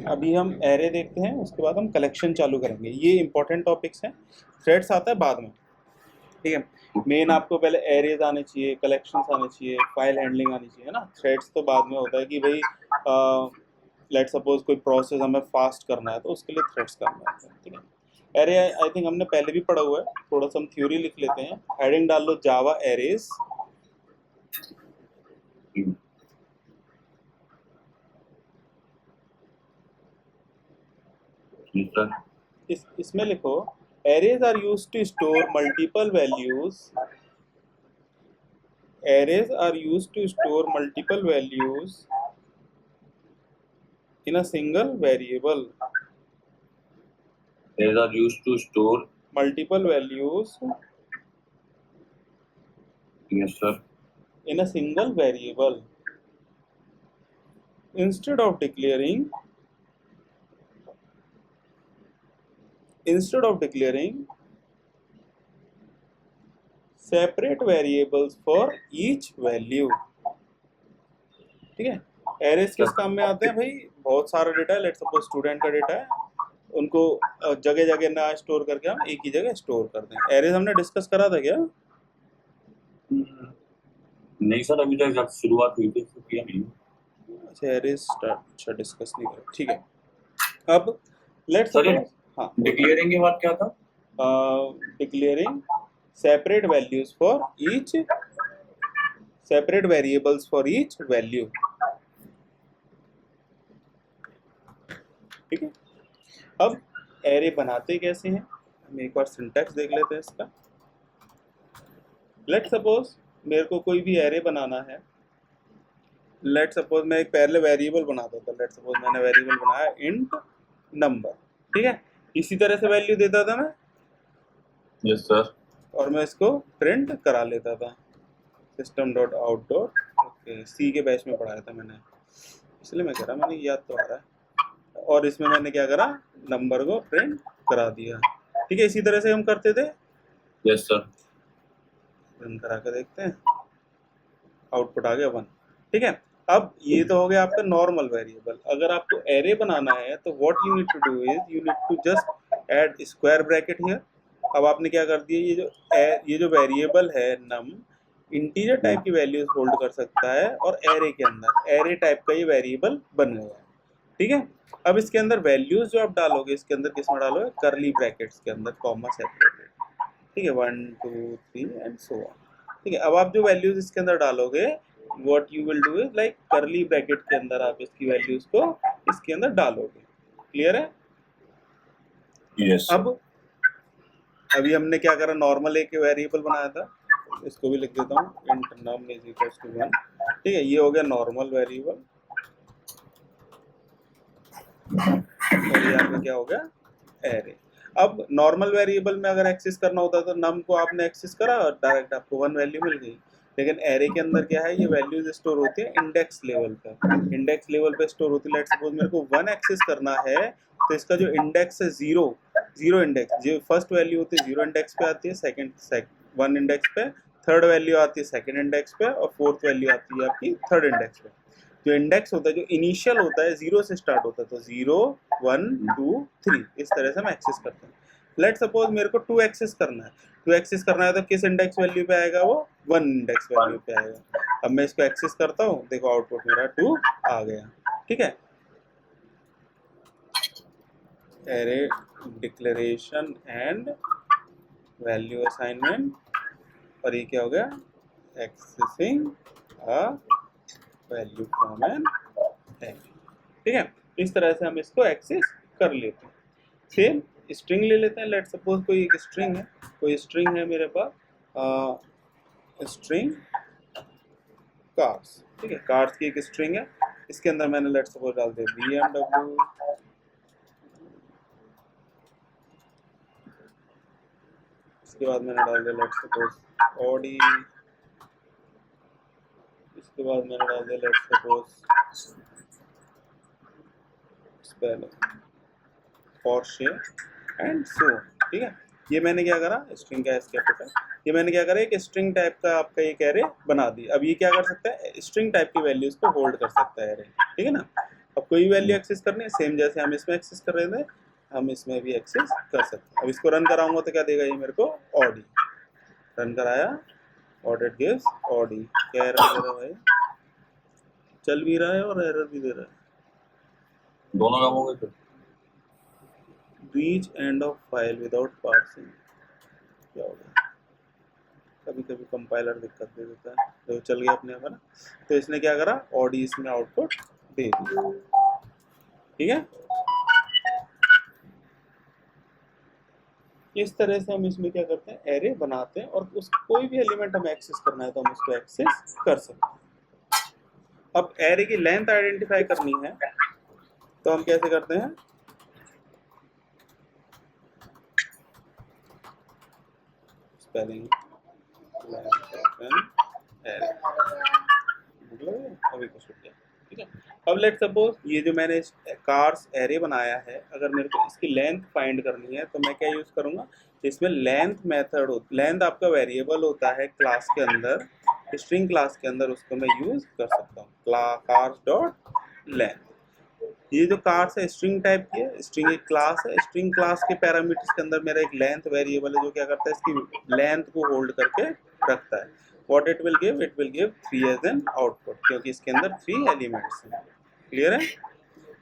अभी हम एरे देखते हैं, उसके बाद हम कलेक्शन चालू करेंगे। ये इंपॉर्टेंट टॉपिक्स हैं, थ्रेड्स आता है बाद में। ठीक है, मेन आपको पहले एरेज आने चाहिए, कलेक्शंस आने चाहिए, फाइल हैंडलिंग आनी चाहिए, है ना। थ्रेड्स तो बाद में होता है कि भाई लेट सपोज कोई प्रोसेस हमें फास्ट करना है तो उसके लिए थ्रेड्स काम आते हैं। ठीक है, एरे आई थिंक हमने पहले भी पढ़ा हुआ है, थोड़ा सा हम थ्योरी लिख लेते हैं। हेडिंग डाल लो जावा एरेज। इसमें लिखो arrays are used to store multiple values. Arrays are used to store multiple values in a single variable. Arrays are used to store Multiple values yes sir in a single variable. Instead of declaring separate variables for each value. ठीक है, arrays किस काम में आते हैं भाई? बहुत सारा डेटा है, लेट सपोज स्टूडेंट का डेटा है, उनको जगह जगह ना स्टोर करके हम एक ही जगह स्टोर कर दें। एरेज हमने डिस्कस करा था क्या? नहीं सर, अभी तक जब शुरुआत हुई थी तो किया नहीं। अच्छा, एरेज अच्छा डिस्कस नहीं करा, ठीक है। अब लेट सर सपोज, हाँ, डिक्लेयरिंग के बाद क्या था? Declaring separate values for each, separate variables for each value. ठीक है, अब एरे बनाते कैसे हैं, हम एक बार सिंटैक्स देख लेते हैं इसका। लेट सपोज मेरे को कोई भी एरे बनाना है। लेट सपोज मैं एक पहले वेरिएबल बनाता था, लेट सपोज मैंने वेरिएबल बनाया इंट नंबर। ठीक है, इसी तरह से वैल्यू देता था मैं। Yes sir. और मैं इसको प्रिंट करा लेता था system dot out dot, okay, C के बैच में पढ़ाया था मैंने, इसलिए मैं कह रहा, मैंने याद तो आ रहा है। और इसमें मैंने क्या करा, नंबर को प्रिंट करा दिया। ठीक है, इसी तरह से हम करते थे। Yes sir. प्रिंट करा कर देखते हैं, आउटपुट आ गया 1। ठीक है, अब ये तो हो गया आपका नॉर्मल वेरिएबल। अगर आपको एरे बनाना है तो what you need to do is you need to just add square bracket here. अब आपने क्या कर दिया, ये जो वेरिएबल है नम, इंटीजर टाइप की वैल्यूज होल्ड कर सकता है, और एरे के अंदर एरे टाइप का ये वेरिएबल बन गया है। ठीक है, अब इसके अंदर वैल्यूज जो आप डालोगे, इसके अंदर किस में डालोगे, करली ब्रैकेट्स के अंदर, कॉमा सेपरेटेड। ठीक है, 1 2 3 एंड सो ऑन। ठीक है, अब आप जो वैल्यूज इसके अंदर डालोगे, what you will do is like करली ब्रैकेट के अंदर आप इसकी वैल्यूज को इसके अंदर डालोगे। क्लियर है? यस। अब अभी हमने क्या करा, नॉर्मल एक वेरिएबल बनाया था, इसको भी लिख देता हूँ, int num is equals to 1। ठीक है, ये हो गया नॉर्मल वेरिएबल, और ये आपका क्या हो गया, एरे। अब नॉर्मल वेरिएबल में अगर एक्सेस करना होता तो नम को आपने एक्सेस करा और डायरेक्ट आपको 1 वैल्यू मिल गई। लेकिन एरे के अंदर क्या है, ये वैल्यूज स्टोर होती है इंडेक्स लेवल पर, इंडेक्स लेवल पे स्टोर होती है। लेट्स सपोज मेरे को 1 एक्सेस करना है, तो इसका जो इंडेक्स है 0 इंडेक्स, जो फर्स्ट वैल्यू होती है 0 इंडेक्स पे आती है, सेकंड 1 इंडेक्स पे, थर्ड वैल्यू आती है सेकंड इंडेक्स पे, और फोर्थ वैल्यू आती है आपकी थर्ड इंडेक्स पे। जो इंडेक्स होता है, जो इनिशियल होता है, 0 से स्टार्ट होता है, तो 0 1 2 3 इस तरह से हम एक्सेस करते हैं। लेट सपोज मेरे को 2 एक्सेस करना है, 2 एक्सेस करना है तो किस इंडेक्स वैल्यू पे आएगा, वो 1 इंडेक्स वैल्यू पे आएगा। अब मैं इसको एक्सेस करता हूँ, देखो आउटपुट मेरा 2 आ गया। ठीक है, array declaration and value assignment, और ये क्या हो गया, accessing a value from an array. ठीक है, इस तरह से हम इसको एक्सेस कर लेते हैं। सेम स्ट्रिंग ले लेते हैं। लेट सपोज कोई एक स्ट्रिंग है, मेरे पास स्ट्रिंग कार्स। ठीक है, कार्स की एक स्ट्रिंग है, इसके अंदर मैंने लेट सपोज डाल दिया BMW, इसके बाद मैंने डाल दिया लेट सपोज ऑडी, इसके बाद मैंने डाल दिया let suppose Porsche and so. ठीक है, ये मैंने क्या करा, स्ट्रिंग का एस कैपिटल, ये मैंने क्या करा, एक स्ट्रिंग टाइप का आपका एक एरे बना दी। अब ये क्या कर सकता है, स्ट्रिंग टाइप की वैल्यूज को होल्ड कर सकता है एरे। ठीक है ना, अब कोई वैल्यू एक्सेस करनी है, सेम जैसे हम इसमें एक्सेस कर रहे थे हम इसमें भी एक्सेस कर सकते हैं। अब इसको रन कराऊंगा तो क्या देगा ये मेरे को, ऑडी। रन कराया और इट गिव्स ऑडी। क्या एरर दे रहा है भाई, चल भी रहा है और एरर भी दे रहा है। दोनों काम हो गए फिर। Reach end of file without parsing, क्या हो गया, कभी कभी कंपाइलर दिक्कत दे देता है। तो चल गया अपने आप ना। तो इसने क्या करा, ऑडी इसमें आउटपुट दे दिया। ठीक है, इस तरह से हम इसमें क्या करते हैं, एरे बनाते हैं और उस कोई भी एलिमेंट हमें एक्सेस करना है तो हम उसको एक्सेस कर सकते हैं। अब एरे की लेंथ आइडेंटिफाई करनी है तो हम कैसे करते हैं, स्पेलिंग अभी कुछ हो गया। ठीक है, अब लेट सपोज ये जो मैंने कार्स एरे बनाया है, अगर मेरे को इसकी लेंथ फाइंड करनी है तो मैं क्या यूज करूंगा, इसमें लेंथ मेथड हो, लेंथ आपका वेरिएबल होता है क्लास के अंदर, स्ट्रिंग क्लास के अंदर, उसको मैं यूज कर सकता हूँ, कार्स डॉट लेंथ। ये जो कार्स है स्ट्रिंग टाइप की है, स्ट्रिंग एक क्लास है, स्ट्रिंग क्लास के पैरामीटर्स के अंदर मेरा एक लेंथ वेरिएबल है जो क्या करता है, इसकी लेंथ को होल्ड करके रखता है। What it will give, it will give 3 as an output, क्योंकि इसके अंदर 3 एलिमेंट्स हैं। क्लियर है,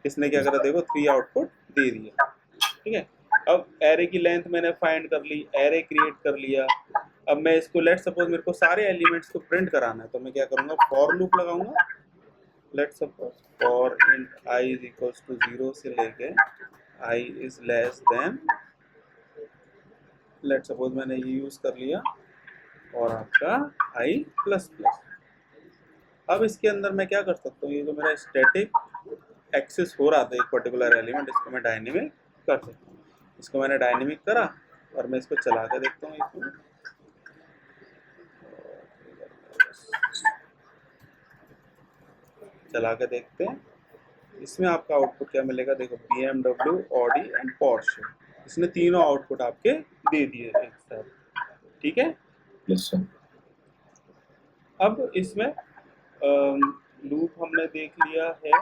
इसने क्या करा देखो 3 आउटपुट दे दिया। ठीक है, अब एरे की लेंथ मैंने फाइंड कर ली, एरे क्रिएट कर लिया। अब मैं इसको लेट सपोज मेरे को सारे एलिमेंट्स को प्रिंट कराना है तो मैं क्या करूंगा, फॉर लूप लगाऊंगा। Let suppose for int i is equals to 0 से लेके i is less than, let suppose मैंने ये यूज कर लिया, और आपका i प्लस प्लस। अब इसके अंदर मैं क्या कर सकता हूँ, ये जो मेरा स्टैटिक एक्सेस हो रहा था एक पर्टिकुलर एलिमेंट, इसको मैं डायनेमिक कर सकता हूँ। इसको मैंने डायनेमिक करा और मैं इसको चला के देखता हूँ इसमें, चला के देखते हैं इसमें आपका आउटपुट क्या मिलेगा। देखो BMW, ऑडी एंड पोर्शे, इसने तीनों आउटपुट आपके दे दिए एक साथ। ठीक है, यस सर। अब इसमें लूप हमने देख लिया है।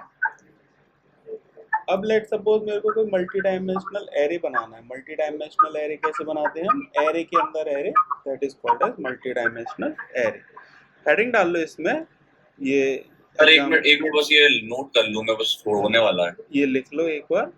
अब लेट सपोज मेरे को कोई मल्टी डायमेंशनल एरे बनाना है। मल्टी डायमेंशनल एरे कैसे बनाते हैं हम, एरे के अंदर array, that is called as multi dimensional array. Heading डाल लो इसमें, ये सर एक मिनट बस ये नोट कर लूँ मैं, बस होने वाला है। ये लिख लो एक बार।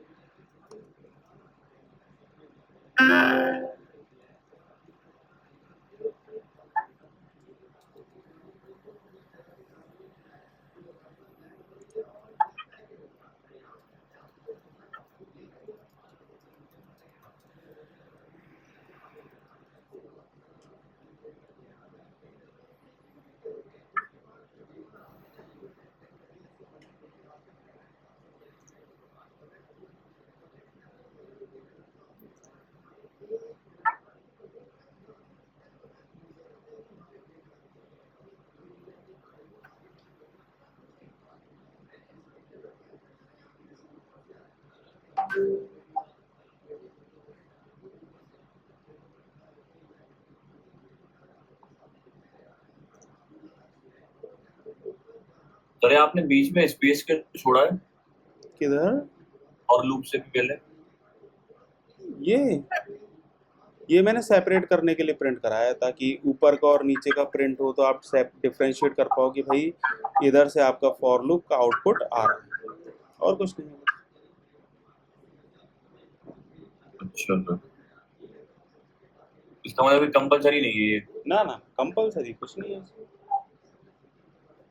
सर आपने बीच में स्पेस के छोड़ा है, किधर, और लूप से भी पहले। ये मैंने सेपरेट करने के लिए प्रिंट कराया ताकि ऊपर का और नीचे का प्रिंट हो तो आप डिफरेंशिएट कर पाओ कि भाई इधर से आपका फॉर लूप का आउटपुट आ रहा है, और कुछ नहीं है। अच्छा सर, इसका मतलब कंपलसरी नहीं है ये। ना ना, कंपलसरी कुछ नहीं है इसमें।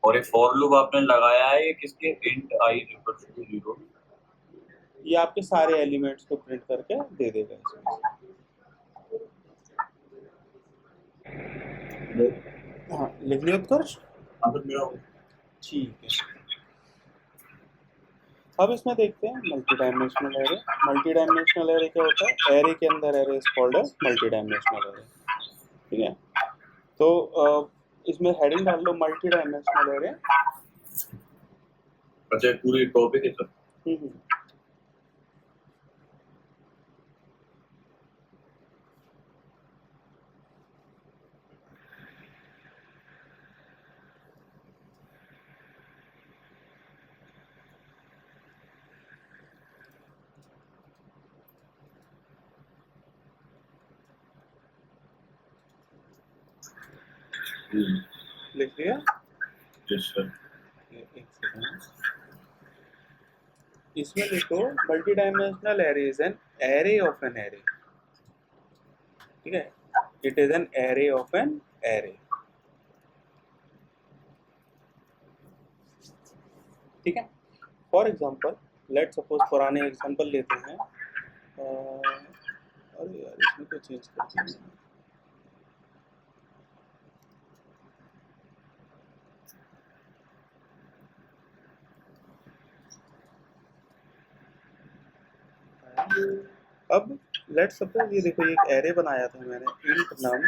और एक फॉर लूप आपने लगाया है ये किसके, इंट i इक्वल्स टू 0। ये आपके सारे एलिमेंट्स को प्रिंट करके दे देगा इसमें। हाँ लिख लिया उत्कर्ष, ठीक है। अब इसमें देखते हैं multi dimensional array. Multi dimensional array क्या होता है, एरे के अंदर array is called as multi dimensional array. ठीक है, तो इसमें हेडिंग डाल लो मल्टी डायमेंशनल एरे। अच्छा पूरी टॉपिक है सर। हम्म, लिख लिया। Yes sir. एक सेकंड, इसमें लिखो multi dimensional array is an array of an array. ठीक है, it is an array of an array. ठीक है, फॉर एग्जाम्पल लेट सपोज पुराने एग्जाम्पल लेते हैं। अरे यार इसमें तो चेंज कर दिया। अब लेट सपोज ये देखो, एक एरे बनाया था मैंने, इंट नम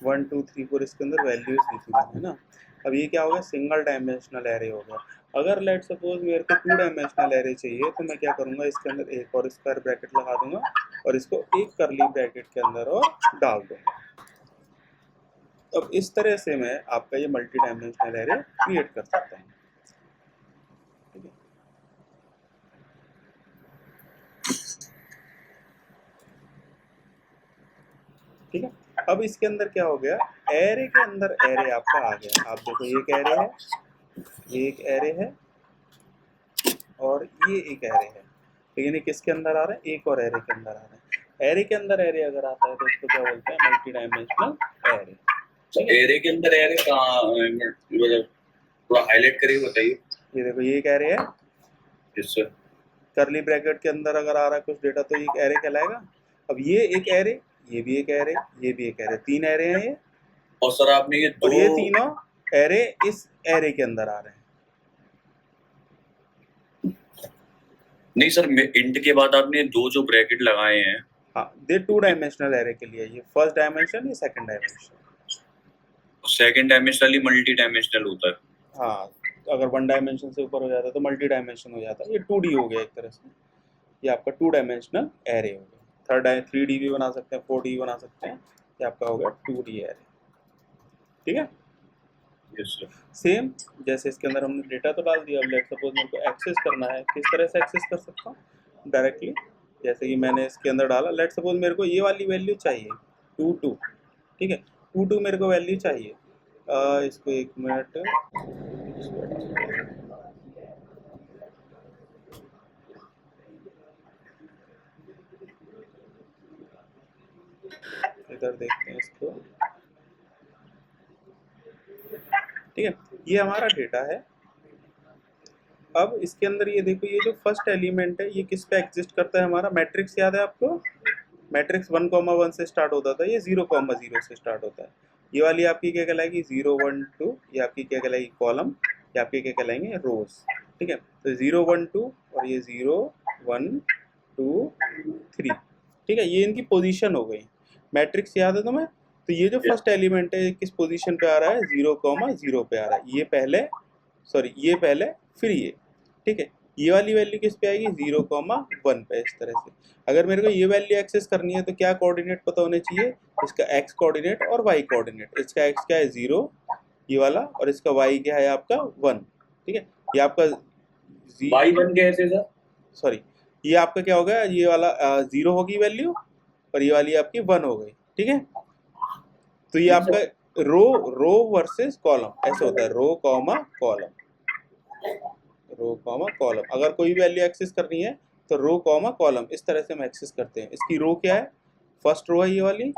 1 2 3 4, इसके अंदर वैल्यूज दी थी मैंने ना। अब ये क्या हो गया, सिंगल डायमेंशनल एरे हो गया। अगर लेट सपोज मेरे को 2 डायमेंशनल एरे चाहिए तो मैं क्या करूंगा, इसके अंदर एक और स्क्वायर ब्रैकेट लगा दूंगा और इसको एक करली ब्रैकेट के अंदर और डाल दूंगा। अब इस तरह से मैं आपका ये मल्टी डायमेंशनल एरे क्रिएट कर सकता हूँ। ठीक है, ठीक है। अब इसके अंदर क्या हो गया, एरे के अंदर एरे आपका आ गया। आप देखो ये एक एरे है, ये एक एरे है और ये एक एरे है, लेकिन ये किसके अंदर आ रहा है, एक और एरे के अंदर आ रहा है। एरे के अंदर एरे अगर आता है तो इसको क्या बोलते हैं, मल्टी डायमेंशनल एरे। एरे के अंदर एरे कहाँ, मतलब थोड़ा हाईलाइट करिए बताइए। ये देखो ये एक एरे है, यस सर। करली ब्रैकेट के अंदर अगर आ रहा है कुछ डेटा तो ये एक एरे कहलाएगा। अब ये एक एरे, ये भी एक एरे, ये भी एक एरे, 3 एरे हैं ये। और सर आपने ये और ये दो, तीनों एरे इस एरे के अंदर आ रहे हैं। नहीं सर, इंट के बाद आपने दो जो ब्रैकेट लगाए हैं, हाँ, दे 2 डायमेंशनल एरे के लिए, ये फर्स्ट डायमेंशन, ये second dimension. Second dimensionally multi dimensional होता है। हाँ, अगर 1 डायमेंशन से ऊपर हो जाता है तो मल्टी डायमेंशन हो जाता है। ये 2D हो गया एक तरह से, ये आपका 2 डायमेंशनल एरे हो गया। 3D भी बना सकते हैं, 4D बना सकते हैं, ये आपका हो गया 2D एरे। ठीक है, यस सर। सेम जैसे इसके अंदर हमने डेटा तो डाल दिया। अब लेट सपोज मेरे को एक्सेस करना है, किस तरह से एक्सेस कर सकता हूँ, डायरेक्टली जैसे कि मैंने इसके अंदर डाला। लेट सपोज मेरे को ये वाली वैल्यू चाहिए 2 2। ठीक है, 2 2 मेरे को वैल्यू चाहिए। इसको 1 मिनट, इधर देखते हैं इसको। ठीक है, ये हमारा डेटा है। अब इसके अंदर ये देखो, ये जो फर्स्ट एलिमेंट है ये किस पे एग्जिस्ट करता है, हमारा मैट्रिक्स याद है आपको, मैट्रिक्स 1,1 से स्टार्ट होता था, ये 0,0 से स्टार्ट होता है। ये वाली आपकी क्या कहलाएगी, 0 1 2, ये आपकी क्या कहलाएगी, कॉलम, ये आपके क्या कहलाएंगे, रोज। ठीक है, तो 0 1 2 और ये 0 1 2 3। ठीक है, ये इनकी पोजीशन हो गई। मैट्रिक्स याद है तुम्हें, तो ये जो फर्स्ट एलिमेंट है किस पोजीशन पे आ रहा है, 0,0 पे आ रहा है। ये पहले, सॉरी ये पहले, फिर ये। ठीक है, ये वाली वैल्यू किस पे आएगी, 0,1 पे। इस तरह से अगर मेरे को ये वैल्यू एक्सेस करनी है तो क्या कोऑर्डिनेट पता होने चाहिए, इसका एक्स कोऑर्डिनेट और वाई कोऑर्डिनेट। इसका एक्स क्या है 0, ये वाला, और इसका वाई क्या है आपका 1। ठीक है, ये आपका वाई 1 कैसे सर? सॉरी, ये आपका क्या होगा, ये वाला 0 होगी वैल्यू और ये वाली आपकी 1 हो गई। ठीक है, तो ये आपका रो रो वर्सेस कॉलम ऐसे होता है, row comma column, row comma column. अगर कोई वैल्यू एक्सेस करनी है तो रो कॉमा कॉलम, इस तरह से हम एक्सेस करते हैं। इसकी रो क्या है, फर्स्ट रो है ये वाली,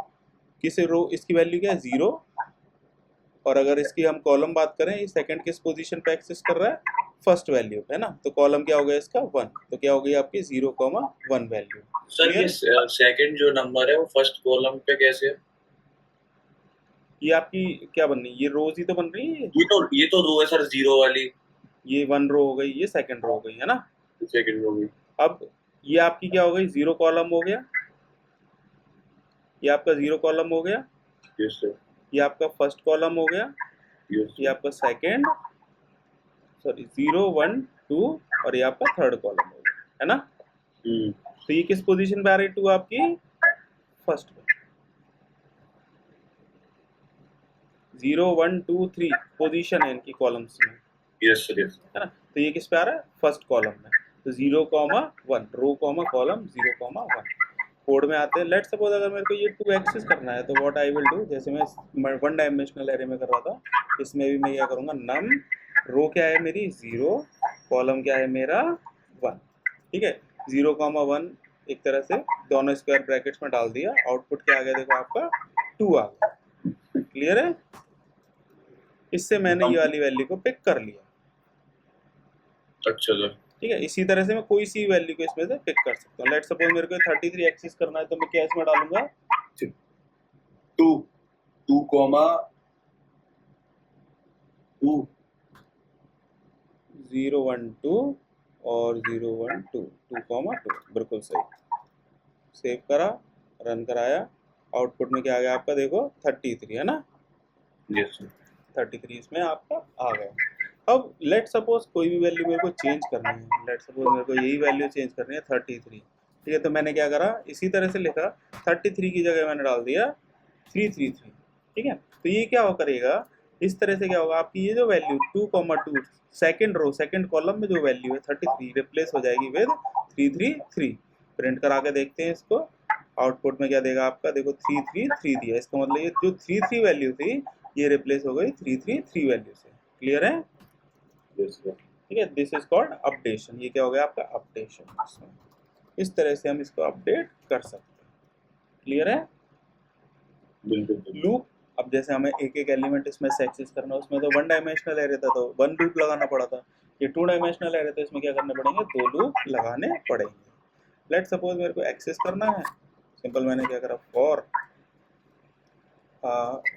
किस रो, इसकी वैल्यू क्या है 0। और अगर इसकी हम कॉलम बात करें, ये सेकंड किस पोजीशन पे एक्सेस कर रहा है, फर्स्ट वैल्यू है ना, तो कॉलम क्या हो गया इसका 1, तो क्या हो गई आपकी 0,1 वैल्यू। सर ये सेकंड जो नंबर है वो फर्स्ट कॉलम पे कैसे है? ये आपकी क्या बन रही है, ये रोज ही तो बन रही है। ये तो रो है सर, 0 वाली। ये 1 रो हो गई, ये सेकंड रो हो गई है ना। सेकंड रो भी। अब ये आपकी क्या हो गई, 0 कॉलम हो गया, ये आपका 0 कॉलम हो गया, यस सर। ये आपका फर्स्ट कॉलम हो गया, यस ये आपका सेकंड, सॉरी 0 1 2, और ये आपका थर्ड कॉलम हो गया, है ना। तो ये किस पोजीशन पे आ रही है 2 आपकी, फर्स्ट पे। 0 1 2 3 पोजीशन है इनकी कॉलम्स में, यस सर। यस है ना। तो ये किस पे आ रहा है, फर्स्ट कॉलम में। तो 0,1 रो कॉमा कॉलम 0,1। कोड में आते हैं। लेट सपोज अगर मेरे को ये 2 एक्सेस करना है तो व्हाट आई विल डू, जैसे मैं 1 डायमेंशनल एरे में कर रहा था, इसमें भी मैं क्या करूँगा, नम रो क्या है मेरी 0, कॉलम क्या है मेरा 1, ठीक है। 0,1 एक तरह से दोनों स्क्वायर ब्रैकेट्स में डाल दिया, आउटपुट क्या आ गया देखो आपका 2 आ गया। क्लियर है? इससे मैंने ये वाली वैल्यू को पिक कर लिया। अच्छा सर। ठीक है, इसी तरह से मैं कोई सी वैल्यू को इसमें से पिक कर सकता हूँ। लेट सपोज मेरे को 33 एक्सेस करना है तो मैं क्या इसमें डालूंगा, 2 012 और 012 2,2, बिल्कुल सही। सेव करा, रन कराया, आउटपुट में क्या आ गया आपका देखो 33 है ना, यस सर। 33 इसमें आपका आ गया। अब लेट सपोज कोई भी वैल्यू मेरे को चेंज करनी है, लेट सपोज मेरे को यही वैल्यू चेंज करनी है 33, ठीक है। तो मैंने क्या करा, इसी तरह से लिखा, 33 की जगह मैंने डाल दिया 333, ठीक है। तो ये क्या हो करेगा, इस तरह से क्या होगा, आपकी ये जो value 2,2 second row second column में जो वैल्यू है 33 रिप्लेस हो जाएगी विद 333। प्रिंट करा के देखते हैं इसको, आउटपुट में क्या देगा आपका देखो 333 दिया। इसका मतलब ये जो 33 वैल्यू थी ये रिप्लेस हो गई 333 वैल्यू से। क्लियर है? Yes sir. ठीक है, दिस इज कॉल्ड अपडेशन। ये क्या हो गया आपका अपडेशन। इस तरह से हम इसको अपडेट कर सकते हैं। क्लियर है? बिल्कुल। लूप, अब जैसे हमें एक एक एलिमेंट इसमें से एक्सेस करना है, उसमें तो 1 डायमेंशनल एरे था तो 1 लूप लगाना पड़ा था। ये 2 डायमेंशनल एरे तो इसमें क्या करने पड़ेंगे, 2 लूप लगाने पड़ेंगे। लेट सपोज मेरे को एक्सेस करना है, सिंपल मैंने क्या करा, for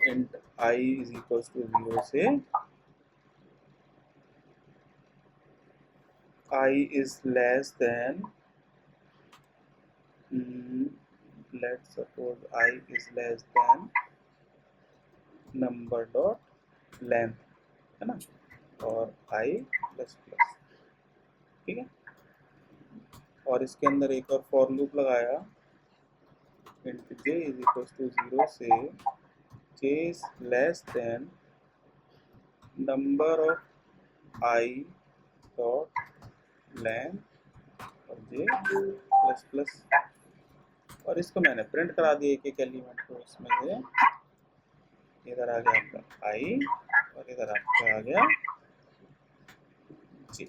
int I is equals to 0 से I is less than, let's suppose I is less than number dot length, है ना, और I प्लस प्लस, ठीक है। और इसके अंदर एक और फॉर लूप लगाया, int j is equals to 0 से j is less than number of I dot length और j प्लस प्लस। और इसको मैंने प्रिंट करा दिया एक एक एलिमेंट को, इसमें से इधर आ गया आपका आई और इधर आपका आ गया जी।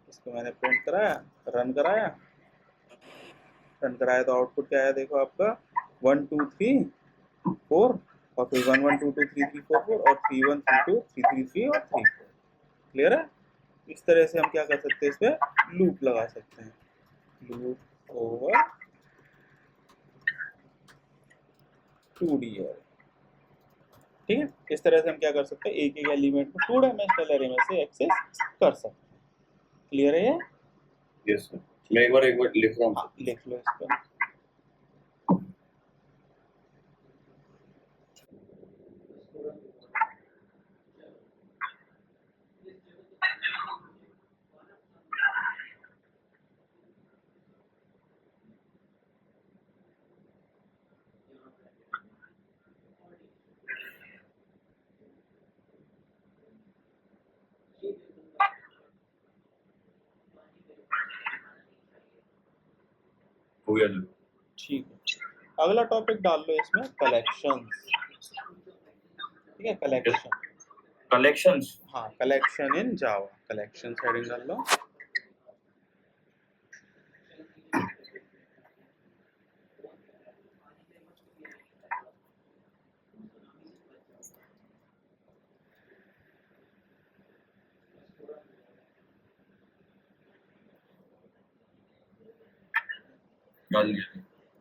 इसको मैंने प्रिंट कराया, रन कराया, तो आउटपुट क्या आया देखो आपका 1 2 3 4 और फिर 1 1 2 2 3 3 4 4 और 3 1 3 2 3 3 3 और 3 4। क्लियर है? इस तरह से हम क्या कर सकते हैं, इसमें लूप लगा सकते हैं, लूप ओवर 2D एरे। ठीक है, इस तरह से हम क्या कर सकते हैं, एक एक एलिमेंट को 2 डायमेंशनल एरे में से एक्सेस कर सकते हैं। क्लियर है ये? Yes sir. मैं एक बार लिख रहा हूँ। हाँ, लिख लो इसको। हो गया सर। ठीक है, अगला टॉपिक डाल लो इसमें, कलेक्शंस। ठीक है, कलेक्शन, कलेक्शंस। हाँ collection in Java, collection heading डाल लो।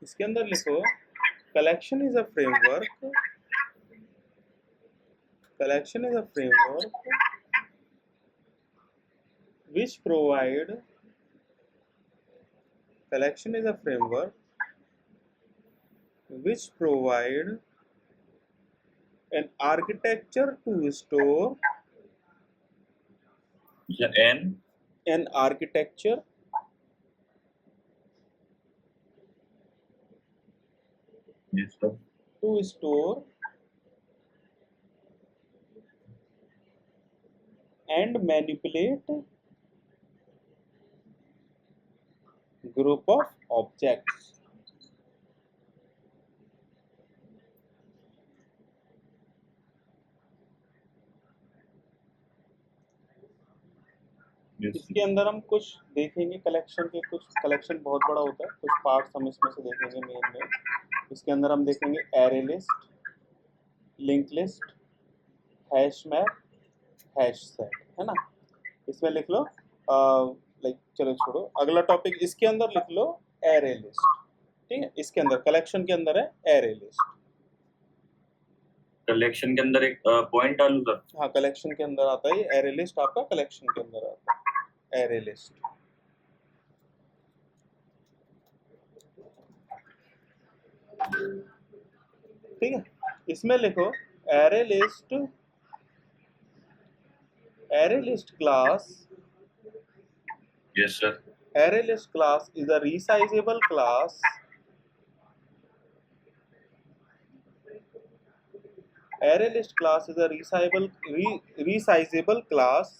इसके अंदर लिखो, collection is a framework, collection is a framework which provide, collection is a framework which provide an architecture to store, an an architecture yes sir. to store and manipulate group of objects, Yes. इसके अंदर हम कुछ देखेंगे collection के, कुछ collection बहुत बड़ा होता है, कुछ पार्ट्स हम इसमें से देखेंगे मेन। इसके अंदर हम देखेंगे array list, link list, hash map, hash set, है ना। इसमें लिख लो लाइक, चलो छोड़ो, अगला टॉपिक इसके अंदर लिख लो एरे लिस्ट। ठीक है, इसके अंदर कलेक्शन के अंदर है एरे लिस्ट। कलेक्शन के अंदर एक पॉइंट डालूं सर? हाँ, कलेक्शन के अंदर आता है एरे लिस्ट, आपका कलेक्शन के अंदर आता है एरे लिस्ट। ठीक है, इसमें लिखो array list class. Yes sir. Array list class is a resizable class. Array list class is a resizable class.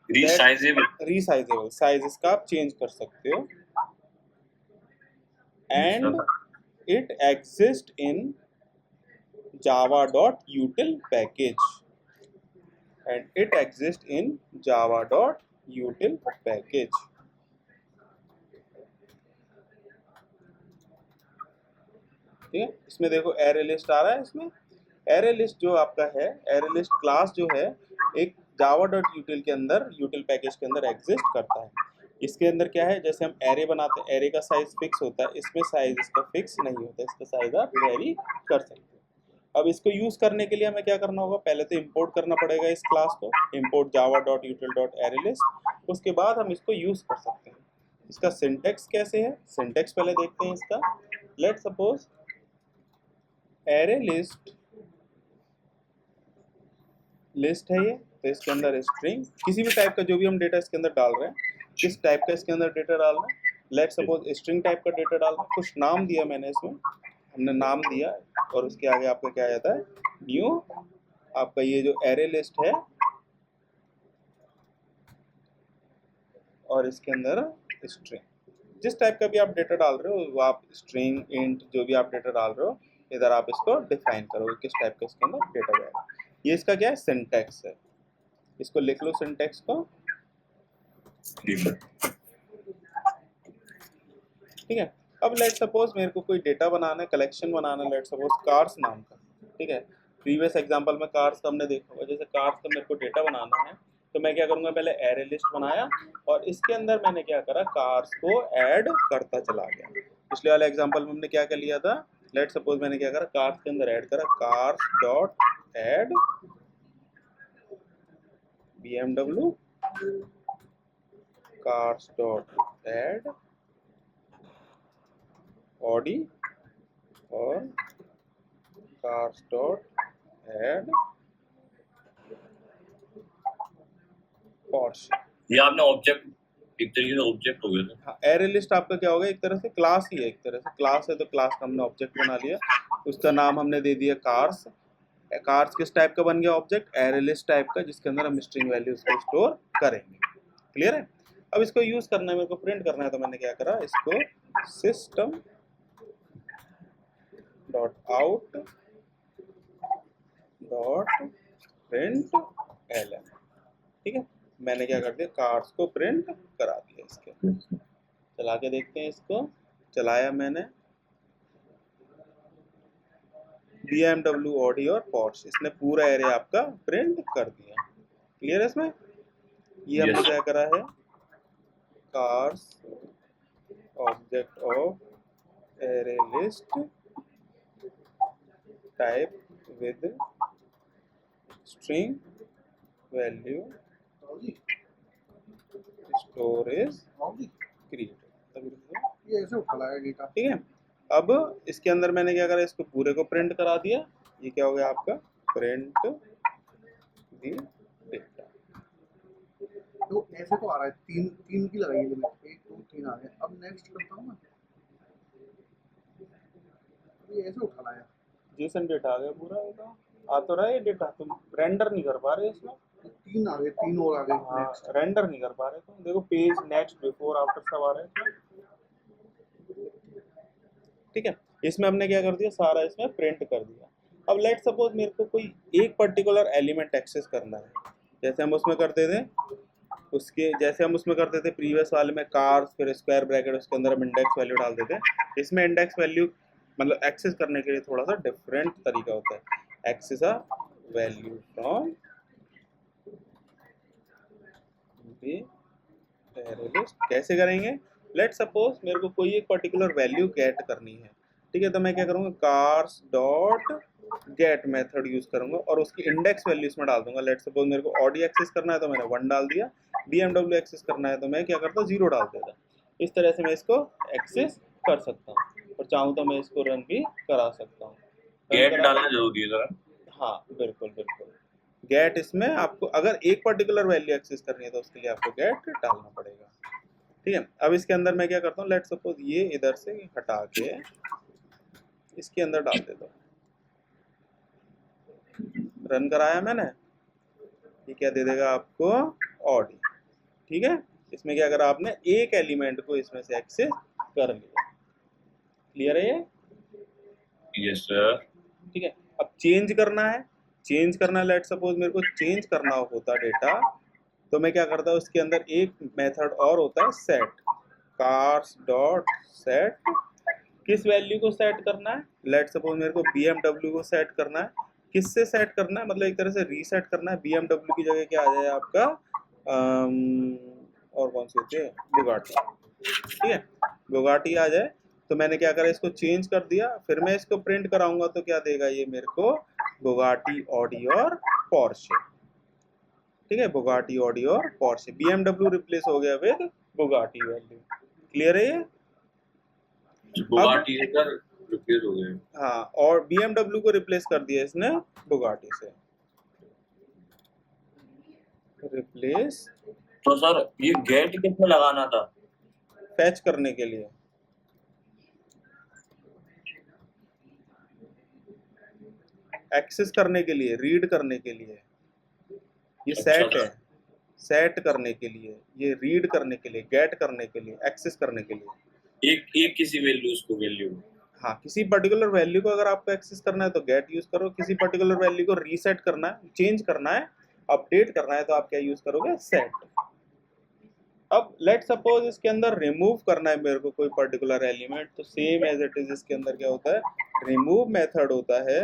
Resizable size इसका आप चेंज कर सकते हो, and it exists in java.util package. And it exists in java.util package. ठीक है, इसमें देखो array list आ रहा है। इसमें एरे लिस्ट जो आपका है, एरे लिस्ट क्लास जो है, एक java.util के अंदर, util पैकेज के अंदर एग्जिस्ट करता है। इसके अंदर क्या है, जैसे हम एरे बनाते हैं, एरे का साइज फिक्स होता है, इसमें साइज इसका फिक्स नहीं होता, इसका साइज आप वेरी कर सकते हो। अब इसको यूज करने के लिए हमें क्या करना होगा, पहले तो इंपोर्ट करना पड़ेगा इस क्लास को, इंपोर्ट java.util.arraylist। उसके बाद हम इसको यूज कर सकते हैं। इसका सिंटेक्स कैसे है, सिंटेक्स पहले देखते हैं इसका। लेट सपोज एरे लिस्ट है ये, तो इसके अंदर स्ट्रिंग किसी भी टाइप का जो भी हम डेटा इसके अंदर डाल रहे हैं, किस टाइप का इसके अंदर डेटा डालना है, लेट सपोज स्ट्रिंग टाइप का डेटा डालना है। कुछ नाम दिया मैंने इसमें, हमने नाम दिया, और उसके आगे आपका क्या आ जाता है, न्यू। आपका ये जो एरे लिस्ट है, और इसके अंदर स्ट्रिंग, जिस टाइप का भी आप डेटा डाल रहे हो, वो आप स्ट्रिंग, इंट, जो भी आप डेटा डाल रहे हो, इधर आप इसको डिफाइन करोगे किस टाइप का इसके अंदर डेटा जाएगा। ये इसका क्या है, सिंटैक्स है। इसको लिख लो सिंटैक्स को। ठीक है, अब लेट सपोज मेरे को कोई डेटा बनाना है, कलेक्शन बनाना है, लेट सपोज कार्स नाम का। ठीक है, प्रीवियस एग्जांपल में कार्स का हमने देखा होगा, जैसे कार्स का मेरे को डेटा बनाना है, तो मैं क्या करूंगा, पहले एरे लिस्ट बनाया, और इसके अंदर मैंने क्या करा, कार्स को ऐड करता चला गया। पिछले वाले एग्जांपल में हमने क्या कर लिया था, लेट सपोज मैंने क्या करा, कार्स के अंदर ऐड करा cars dot add BMW, cars dot add Audi, और कार्स डॉट ऐड पोर्शे। ये आपने ऑब्जेक्ट, एक तरीके से ऑब्जेक्ट हो गया था। हाँ, एरे लिस्ट आपका क्या होगा, एक तरह से क्लास ही है, एक तरह से क्लास है, तो क्लास का हमने ऑब्जेक्ट बना लिया, उसका नाम हमने दे दिया कार्स। कार्स किस टाइप का बन गया ऑब्जेक्ट, एरे लिस्ट टाइप का, जिसके अंदर हम स्ट्रिंग वैल्यूज को स्टोर करेंगे। क्लियर है। अब इसको यूज करना है, मेरे को प्रिंट करना है, तो मैंने क्या करा, इसको system dot out dot println. ठीक है, मैंने क्या कर दिया, कार्स को प्रिंट करा दिया। इसके चला के देखते हैं, इसको चलाया मैंने, BMW, ऑडी और पोर्श, इसने पूरा एरे आपका प्रिंट कर दिया। क्लियर है इसमें। ये हमने क्या करा है, cars object of array list type with string value storage created. ये ऐसे उठा लाया डेटा। ठीक है, अब इसके अंदर मैंने क्या करा, इसको पूरे को प्रिंट करा दिया। ये क्या हो गया आपका, प्रिंट दी डेटा। तो ऐसे तो आ रहा है, तीन की लगाई है लिमिट, 1 2 3 आ गए। अब नेक्स्ट करता हूँ ना, ये ऐसे उठा लाया, जेसन डेटा आ गया पूरा, होगा आ तो रहा है ये डेटा, तुम रेंडर नहीं कर पा रहे इसमें। 3 आ गए, 3 और आ गए। हाँ, नेक्स्ट रेंडर नहीं कर पा रहे तुम, देखो पेज, नेक्स्ट, बिफोर, आफ्टर सब आ रहे हैं। ठीक है, इसमें हमने क्या कर दिया, सारा इसमें प्रिंट कर दिया। अब लेट सपोज मेरे को कोई एक पर्टिकुलर एलिमेंट एक्सेस करना है, जैसे हम उसमें करते थे उसके जैसे हम उसमें करते थे प्रीवियस वाले में कार्स, फिर स्क्वायर ब्रैकेट, उसके अंदर हम इंडेक्स वैल्यू डाल देते हैं। इसमें इंडेक्स वैल्यू मतलब एक्सेस करने के लिए थोड़ा सा डिफरेंट तरीका होता है। एक्सेस अ वैल्यू फ्रॉम अरे लिस्ट कैसे करेंगे? लेट सपोज मेरे को कोई एक पर्टिकुलर वैल्यू गेट करनी है, ठीक है, तो मैं क्या करूँगा, cars dot get method use करूंगा और उसकी इंडेक्स वैल्यू इसमें डाल दूंगा। लेट सपोज मेरे को ऑडी एक्सेस करना है तो मैंने 1 डाल दिया, BMW एक्सेस करना है तो मैं क्या करता हूँ, 0 डाल देता। इस तरह से मैं इसको एक्सेस कर सकता हूँ और चाहूँ तो मैं इसको रन भी करा सकता हूँ। गेट डालना जरूरी है सर। हाँ बिल्कुल बिल्कुल, गेट इसमें आपको अगर एक पर्टिकुलर वैल्यू एक्सेस करनी है तो उसके लिए आपको गेट डालना पड़ेगा, ठीक है। अब इसके अंदर मैं क्या करता हूँ, लेट सपोज ये इधर से हटा के इसके अंदर डाल देता हूँ, रन कराया मैंने, ये क्या दे देगा आपको, ऑडी, ठीक है। इसमें क्या करा आपने, एक एलिमेंट को इसमें से एक्सेस कर लिया। क्लियर है ये? Yes sir. ठीक है। अब चेंज करना है, चेंज करना, लेट सपोज मेरे को चेंज करना होता डेटा, तो मैं क्या करता हूँ, उसके अंदर एक मेथड और होता है सेट, कार्स डॉट सेट। किस वैल्यू को सेट करना है, लेट सपोज मेरे को BMW को सेट करना है। किससे सेट करना है, मतलब एक तरह से रीसेट करना है। BMW की जगह क्या आ जाए आपका, और कौन सी होती है, बुगाटी, ठीक है, बुगाटी आ जाए। तो मैंने क्या करा, इसको चेंज कर दिया, फिर मैं इसको प्रिंट कराऊंगा तो क्या देगा ये मेरे को, बुगाटी, ऑडी और पोर्शे, ठीक है, बुगाटी, ऑडी और पोर्शे। BMW रिप्लेस हो गया विद बुगाटी वैल्यू। क्लियर है ये? अब बुगाटी से सर रिप्लेस हो गए। हाँ, और BMW को रिप्लेस कर दिया इसने बुगाटी से, रिप्लेस तो सर ये गेट किसमें लगाना था? फैच करने के लिए, एक्सेस करने के लिए, रीड करने के लिए। ये अच्छा सेट है, सर। सेट करने के लिए, ये रीड करने के लिए, गेट करने के लिए, एक्सेस करने के लिए। एक एक किसी वैल्यू उसको वैल्यू। हाँ, किसी पर्टिकुलर वैल्यू को अगर आपको एक्सेस करना है तो गेट यूज करो, किसी पर्टिकुलर वैल्यू को रीसेट करना है, चेंज करना है, अपडेट करना है तो आप क्या यूज करोगे, सेट। अब लेट सपोज इसके अंदर रिमूव करना है मेरे को कोई पर्टिकुलर एलिमेंट, तो सेम एज इट इज इसके अंदर क्या होता है, रिमूव मेथड होता है।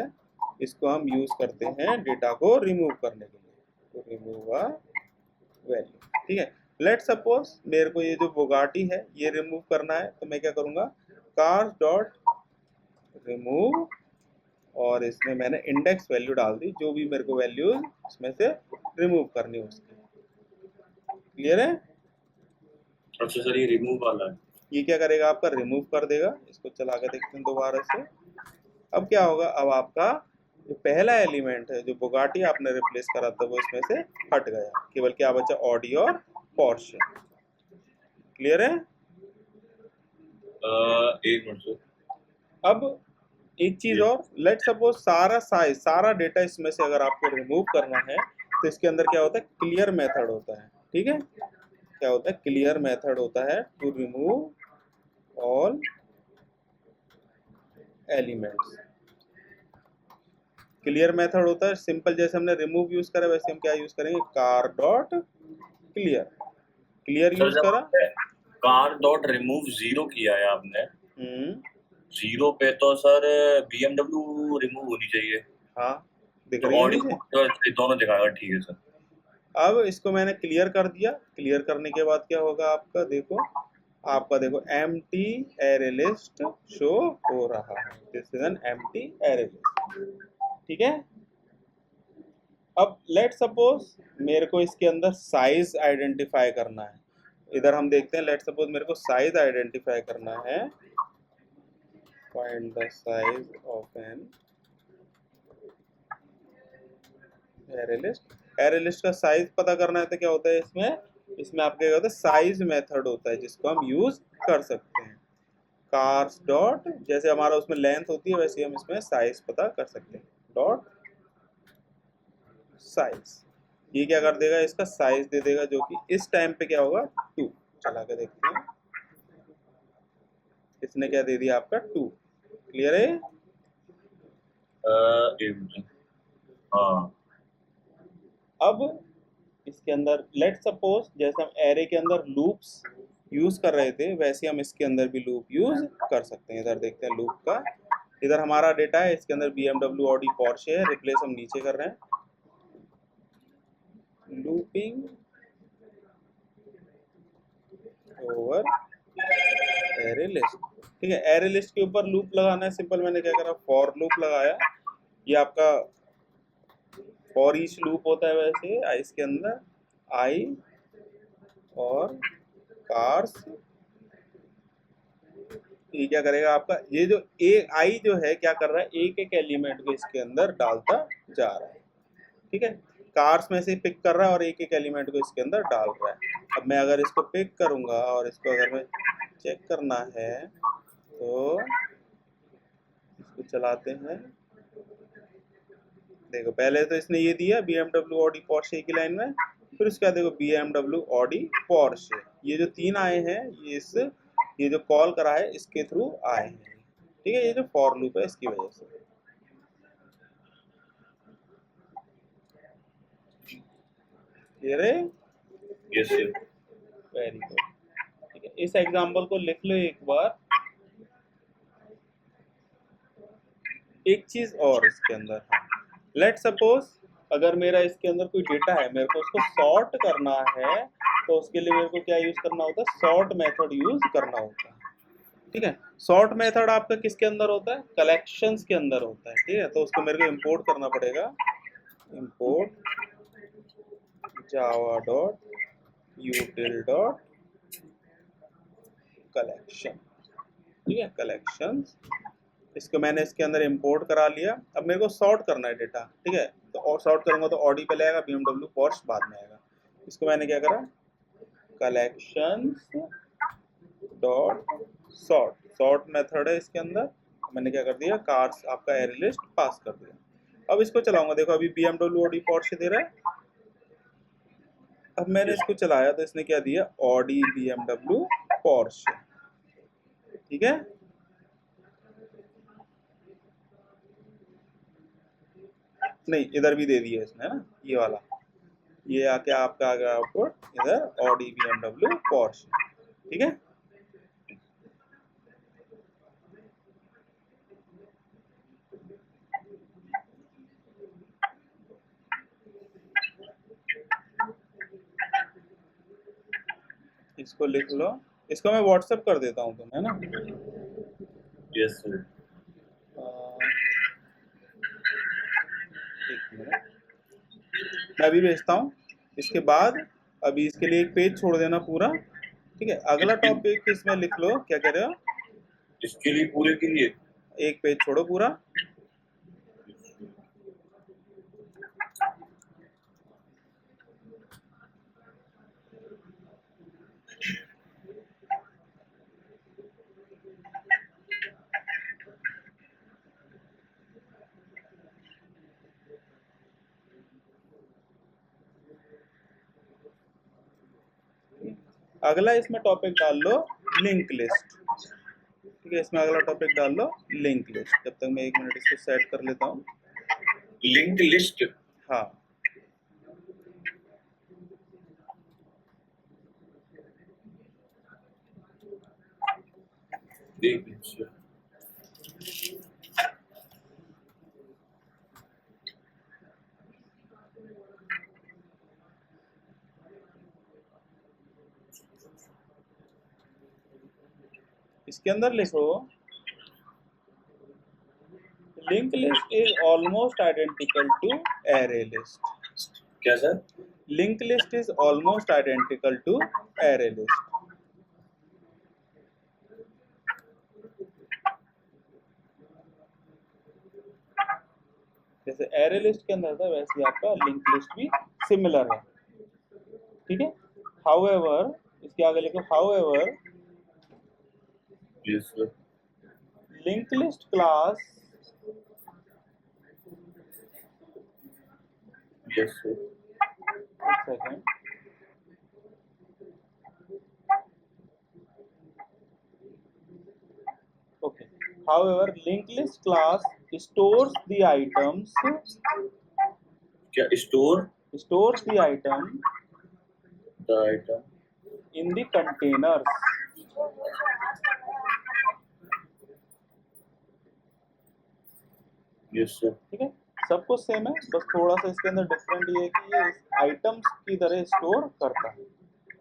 इसको हम यूज करते हैं डेटा को रिमूव करने के लिए, तो रिमूव अ वैल्यू, ठीक है। लेट सपोज मेरे को ये जो बुगाटी है ये रिमूव करना है, तो मैं क्या करूंगा, कार्स डॉट रिमूव, और इसमें मैंने इंडेक्स वैल्यू डाल दी, जो भी मेरे को वैल्यू इसमें से रिमूव करनी है उसकी। क्लियर है? अच्छा सर ये रिमूव वाला है। ये क्या करेगा आपका, रिमूव कर देगा। इसको चला के देखते हैं दोबारा से। अब क्या होगा, अब आपका जो पहला एलिमेंट है जो बुगाटी आपने रिप्लेस करा था वो इसमें से हट गया, केवल क्या बचा, ऑडी और पोर्शे। क्लियर है? एक मिनट सर। अब एक चीज और, लेट सपोज सारा साइज, सारा डेटा इसमें से अगर आपको रिमूव करना है तो इसके अंदर क्या होता है, क्लियर मेथड होता है, ठीक है। क्या होता है, क्लियर मेथड होता है to remove all elements. Clear method होता है सिंपल, जैसे हमने रिमूव यूज करा वैसे हम क्या यूज करेंगे, car dot clear, clear sir use जब करा। कार डॉट रिमूव 0 किया है आपने, हम्म, 0 पे तो सर BMW रिमूव होनी चाहिए, हाँ दिख तो रही है ऑडी नीचे। तो ये दोनों दिखाएगा, ठीक है सर। अब इसको मैंने क्लियर कर दिया, क्लियर करने के बाद क्या होगा आपका, देखो आपका देखो एम्प्टी एरे लिस्ट शो हो रहा है, this is an empty array list, ठीक है। अब लेट सपोज मेरे को इसके अंदर साइज आइडेंटिफाई करना है, इधर हम देखते हैं, लेट सपोज मेरे को साइज आइडेंटिफाई करना है, find the size of an array list. Array list का साइज पता करना है तो क्या होता है इसमें, इसमें आपके क्या होता है, साइज मेथड होता है जिसको हम यूज कर सकते हैं। कार्स डॉट, जैसे हमारा उसमें लेंथ होती है वैसे हम इसमें साइज पता कर सकते हैं, डॉट साइज। ये क्या कर देगा, इसका साइज दे देगा, जो कि इस टाइम पे क्या होगा, 2। चला के देखते हैं, इसने क्या दे दिया आपका, 2। क्लियर है? एक मिनट। हाँ अब इसके अंदर लेट सपोज जैसे हम एरे के अंदर लूप्स यूज कर रहे थे वैसे हम इसके अंदर भी लूप यूज कर सकते हैं। इधर देखते हैं लूप का, इधर हमारा डेटा है, इसके अंदर BMW Audi Porsche है, रिप्लेस हम नीचे कर रहे हैं, लूपिंग ओवर एरे लिस्ट। ठीक है, एरे लिस्ट के ऊपर लूप लगाना है सिंपल। मैंने क्या करा, फॉर लूप लगाया। ये आपका फॉर ईच लूप होता है वैसे इसके अंदर आई और कार्स। ये क्या करेगा आपका, ये जो आई जो है क्या कर रहा है, एक एक एलिमेंट को इसके अंदर डालता जा रहा है। ठीक है, कार्स में से पिक कर रहा है और एक एक एलिमेंट को इसके अंदर डाल रहा है। अब मैं अगर इसको पिक करूंगा और इसको अगर मैं चेक करना है तो इसको चलाते हैं। देखो पहले तो इसने ये दिया BMW Audi Porsche की लाइन में, फिर उसके बाद देखो BMW Audi Porsche, ये जो तीन आए हैं ये जो कॉल करा है इसके थ्रू आए हैं। ठीक है, ये जो फॉर लूप है इसकी वजह से। क्लियर है? Yes sir. Very good. ठीक है, इस एग्जांपल को लिख लो एक बार। एक चीज और इसके अंदर, लेट सपोज अगर मेरा इसके अंदर कोई डेटा है, मेरे को उसको सॉर्ट करना है, तो उसके लिए मेरे को क्या यूज करना होता है, सॉर्ट मेथड यूज करना होता है। ठीक है, सॉर्ट मेथड आपका किसके अंदर होता है, कलेक्शंस के अंदर होता है। ठीक है, तो उसको मेरे को इंपोर्ट करना पड़ेगा, import Java dot यूटिल dot collection. ठीक है, कलेक्शंस, इसको मैंने इसके अंदर इंपोर्ट करा लिया। अब मेरे को सॉर्ट करना है डेटा। ठीक है, तो और सॉर्ट करूंगा तो ऑडी पहले आएगा, BMW Porsche बाद में आएगा। इसको मैंने क्या करा, collections dot sort, sort method है इसके अंदर, मैंने क्या कर दिया, कार्स आपका एरे लिस्ट पास कर दिया। अब इसको चलाऊंगा, देखो अभी BMW Audi Porsche दे रहा है। अब मैंने इसको चलाया तो इसने क्या दिया, Audi BMW Porsche। ठीक है, नहीं इधर भी दे दिया इसने, है ना, ये वाला, ये आके आपका आ गया आउटपुट इधर Audi BMW Porsche। ठीक है, इसको लिख लो, इसको मैं व्हाट्सएप कर देता हूँ तुम्हें, है ना। Yes sir. एक मिनट, मैं अभी भेजता हूँ। इसके बाद अभी इसके लिए एक पेज छोड़ देना पूरा। ठीक है, अगला टॉपिक इसमें लिख लो, क्या कह रहे हो, इसके लिए पूरे के लिए एक पेज छोड़ो पूरा। अगला इसमें टॉपिक डाल लो लिंक लिस्ट। ठीक है, इसमें अगला टॉपिक डाल लो लिंक लिस्ट। जब तक मैं एक मिनट इसको सेट कर लेता हूँ। लिंक लिस्ट, हाँ, देख लीजिए। इसके अंदर लिखो, link list is almost identical to array list. क्या sir? Link list is almost identical to array list. जैसे एरे लिस्ट के अंदर था वैसे आपका लिंक लिस्ट भी सिमिलर है। ठीक है, हाउएवर, इसके आगे लिखो however yes sir. Link list class yes sir. एक second, okay, however link list class stores the items, क्या store? stores the item the item in the containers. yes sir ठीक है, सब कुछ सेम है, बस थोड़ा सा इसके अंदर डिफरेंट ये है कि ये आइटम्स की तरह स्टोर करता है।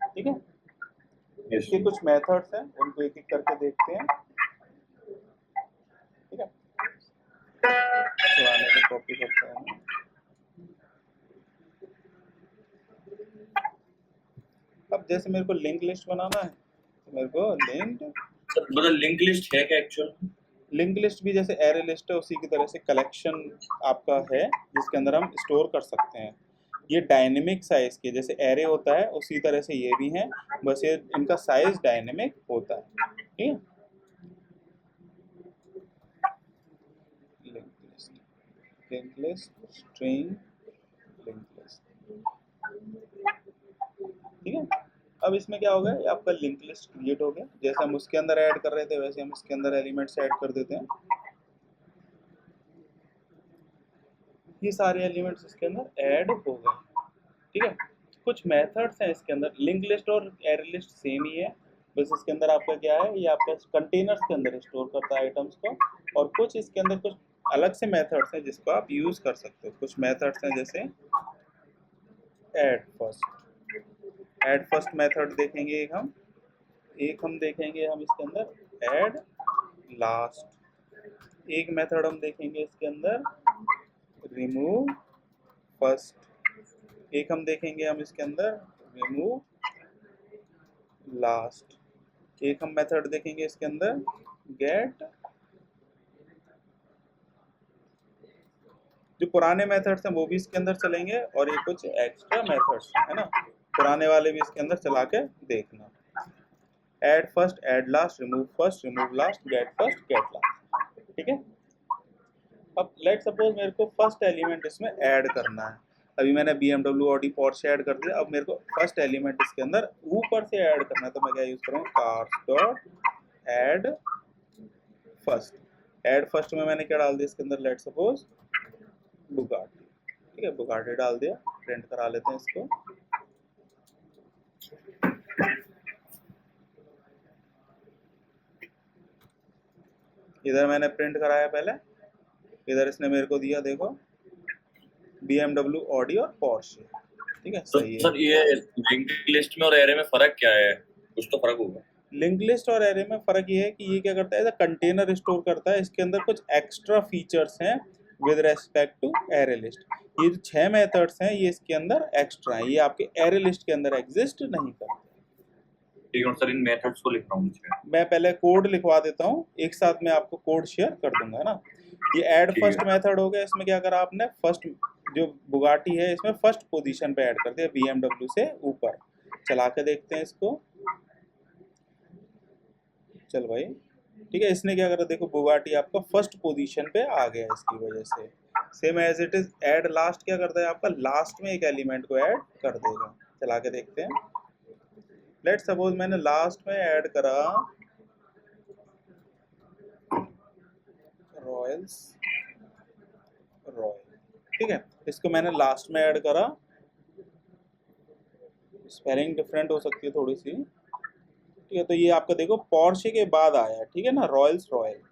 ठीक है, yes इसके कुछ मेथड्स हैं, उनको एक एक करके देखते हैं। ठीक है, पुराने को कॉपी करते हैं। अब जैसे मेरे को लिंक लिस्ट बनाना है, तो मेरे को सर मतलब लिंक लिस्ट है क्या एक्चुअल लिंक लिस्ट भी जैसे एरे लिस्ट है उसी की तरह से कलेक्शन आपका है जिसके अंदर हम स्टोर कर सकते हैं। ये डायनेमिक साइज के जैसे एरे होता है उसी तरह से ये भी हैं, बस ये इनका साइज डायनेमिक होता है। ठीक है, link list string link list. ठीक है, अब इसमें क्या होगा, ये आपका लिंक लिस्ट क्रिएट हो गया। जैसे हम उसके अंदर ऐड कर रहे थे वैसे हम इसके अंदर एलिमेंट्स ऐड कर देते हैं। ये सारे एलिमेंट्स इसके अंदर ऐड हो गए। ठीक है, कुछ मेथड्स हैं इसके अंदर। लिंक लिस्ट और एरे लिस्ट सेम ही है, बस इसके अंदर आपका क्या है, ये आपका कंटेनर्स के अंदर स्टोर करता है आइटम्स को। और कुछ इसके अंदर कुछ अलग से मेथड्स हैं जिसको आप यूज कर सकते हो। कुछ मेथड्स हैं जैसे ऐड फर्स्ट मेथड देखेंगे एक हम देखेंगे हम इसके अंदर ऐड लास्ट। एक मेथड हम देखेंगे इसके अंदर रिमूव फर्स्ट। एक हम देखेंगे हम इसके अंदर रिमूव लास्ट। एक हम मेथड देखेंगे इसके अंदर गेट। जो पुराने मेथड्स हैं वो भी इसके अंदर चलेंगे और ये कुछ एक्स्ट्रा मेथड्स है ना, पुराने वाले भी इसके अंदर चला के देखना। Add first, add last, remove last, get first, get last. ठीक है, अब लेट सपोज मेरे को फर्स्ट एलिमेंट इसमें ऐड करना है। अभी मैंने BMW Audi Porsche ऐड कर दिया, अब मेरे को फर्स्ट एलिमेंट इसके अंदर ऊपर से ऐड करना है, तो मैं क्या यूज करूँगा, cars dot add first. Add first में मैंने क्या डाल दिया इसके अंदर, लेट सपोज बुगाटी। ठीक है, बुगाटी डाल दिया। प्रिंट करा लेते हैं इसको। इधर मैंने प्रिंट कराया पहले, इधर इसने मेरे को दिया देखो BMW Audi और Porsche। ठीक है, सही है। सर ये लिंक लिस्ट में और एरे में फर्क क्या है, कुछ तो फर्क होगा। लिंक लिस्ट और एरे में फर्क ये है कि ये क्या करता है, एज अ कंटेनर स्टोर करता है। इसके अंदर कुछ एक्स्ट्रा फीचर्स हैं with respect to array list. ये जो 6 मेथड्स हैं ये इसके अंदर एक्स्ट्रा है, ये आपके एरे लिस्ट के अंदर एग्जिस्ट नहीं करते। ठीक है सर, इन मेथड्स को लिख रहा हूँ मैं पहले कोड लिखवा देता हूँ, एक साथ में आपको कोड शेयर कर दूंगा ना। ये ऐड फर्स्ट मेथड हो गया, इसमें क्या करा आपने, फर्स्ट जो बुगाटी है इसमें फर्स्ट पोजीशन पे ऐड कर दिया BMW से ऊपर। चला के देखते हैं इसको। चल भाई, ठीक है, इसने क्या करा देखो, बुगाटी आपका फर्स्ट पोजीशन पे आ गया इसकी वजह से। Same as it is add last क्या करता है आपका, लास्ट में एक एलिमेंट को ऐड कर देगा। चला के देखते हैं। लेट सपोज मैंने लास्ट में ऐड करा रॉयल। ठीक है, इसको मैंने लास्ट में ऐड करा। स्पेलिंग डिफरेंट हो सकती है थोड़ी सी। ठीक है, तो ये आपका देखो पोर्शे के बाद आया है। ठीक है ना, रॉयल।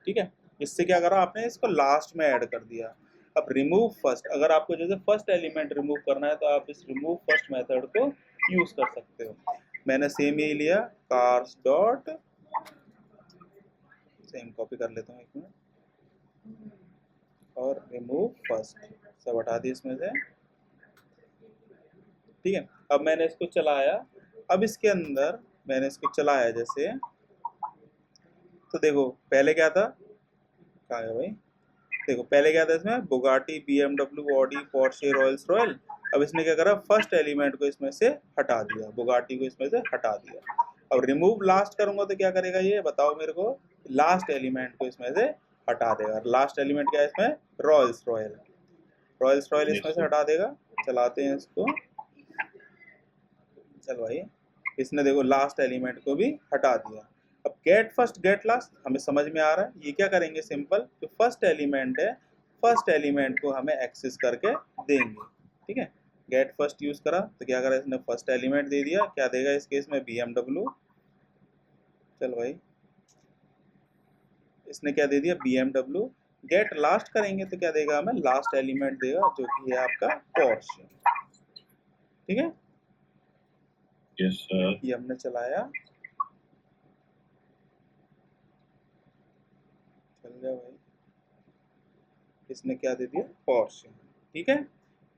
ठीक है, इससे क्या करा आपने, इसको लास्ट में ऐड कर दिया। अब रिमूव फर्स्ट, अगर आपको जैसे फर्स्ट एलिमेंट रिमूव करना है तो आप इस रिमूव फर्स्ट मेथड को यूज कर सकते हो। मैंने सेम यही लिया, कार्स डॉट, सेम कॉपी कर लेता हूँ एक मिनट, और रिमूव फर्स्ट सब हटा दिया इसमें से। ठीक है, अब मैंने इसको चलाया। अब इसके अंदर मैंने इसको चलाया जैसे, तो देखो पहले क्या था, कहाँ है भाई, देखो पहले क्या था इसमें, Bugatti, BMW Audi Porsche royal. अब इसने क्या करा, फर्स्ट एलिमेंट को इसमें से हटा दिया, बुगाटी को इसमें से हटा दिया। अब रिमूव लास्ट करूंगा तो क्या करेगा ये बताओ मेरे को, लास्ट एलिमेंट को इसमें से हटा देगा। लास्ट एलिमेंट क्या है इसमें, रॉयल इसमें से हटा देगा। चलाते हैं इसको। चल भाई, इसने देखो लास्ट एलिमेंट को भी हटा दिया। अब गेट फर्स्ट गेट लास्ट हमें समझ में आ रहा है। ये क्या करेंगे, सिंपल, जो फर्स्ट एलिमेंट है फर्स्ट एलिमेंट को हमें एक्सेस करके देंगे। ठीक है, गेट फर्स्ट यूज करा तो क्या करा इसने, फर्स्ट एलिमेंट दे दिया, क्या देगा इस केस में, BMW। चल भाई, इसने क्या दे दिया, BMW। गेट लास्ट करेंगे तो क्या देगा हमें, लास्ट एलिमेंट देगा जो कि है आपका पोर्शन। ठीक है, यस सर। ये हमने चलाया, चल गया भाई, इसने क्या दे दिया, पोर्शन। ठीक है,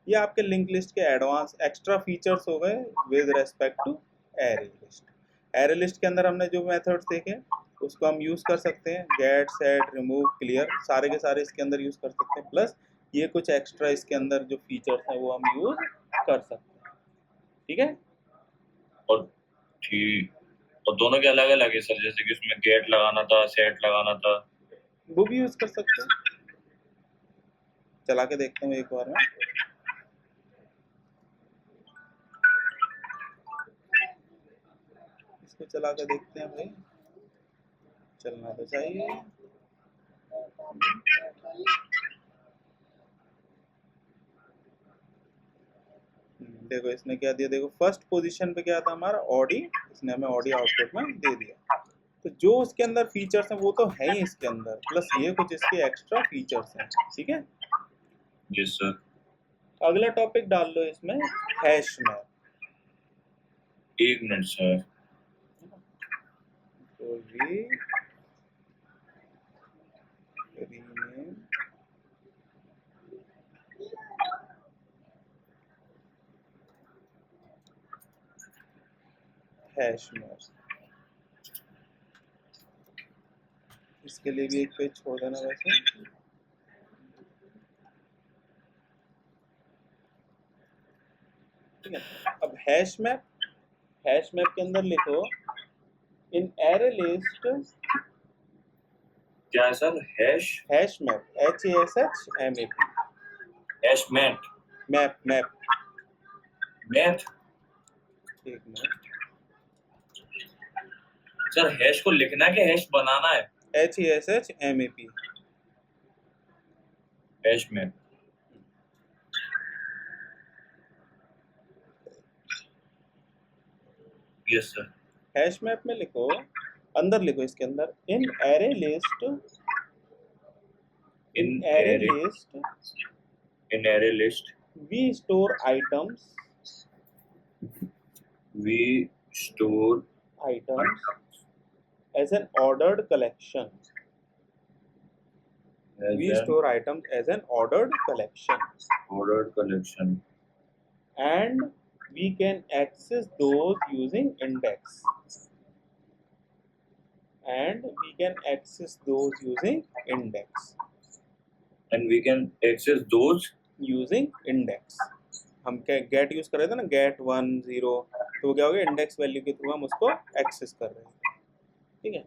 ये आपके लिंक लिस्ट के एडवांस एक्स्ट्रा फीचर्स हो गए with respect to array list. Array list के अंदर हमने जो मेथड्स देखे उसको हम यूज कर सकते हैं, गेट, सेट, रिमूव, क्लियर, सारे के सारे इसके अंदर यूज कर सकते हैं। प्लस ये कुछ एक्स्ट्रा इसके अंदर जो फीचर्स हैं वो हम यूज कर सकते हैं। ठीक है, और ठीक, और दोनों के अलग अलग है सर, जैसे कि उसमें गेट लगाना था, सेट लगाना था। वो भी यूज कर सकते हैं। चला के देखता हूँ एक बार में। इसको चला के देखते हैं भाई, चलना तो चाहिए। देखो इसने क्या दिया, देखो फर्स्ट पोजीशन पे क्या था हमारा, ऑडी, इसने हमें ऑडी आउटपुट में दे दिया। तो जो उसके अंदर फीचर्स हैं वो तो है ही इसके अंदर, प्लस ये कुछ इसके एक्स्ट्रा फीचर्स हैं। ठीक है, यस सर। अगला टॉपिक डाल लो इसमें, हैश मैप। एक मिनट सर। तो रीनेम हैश मैप, इसके लिए भी एक पेज छोड़ देना वैसे। ठीक है, अब हैश मैप, हैश मैप के अंदर लिखो इन एरे लिस्ट, क्या है sir, hash? Hash map, HASHMAP, hash mat? Map map, math? एक मिनट, सर हैश को लिखना है कि हैश बनाना है? HASHMAP, hash map. Yes sir. Hash map में लिखो, अंदर लिखो इसके अंदर, in array list, in array array, list in array list we store items, we store items as an ordered collection. We store items as an ordered collection, ordered collection, and we can access those using index. And we can access those using index. and we can access those Using index. हम क्या gate use कर रहे थे ना, gate 1 0, तो क्या हो गया, इंडेक्स वैल्यू के थ्रू हम उसको एक्सेस कर रहे हैं। ठीक है,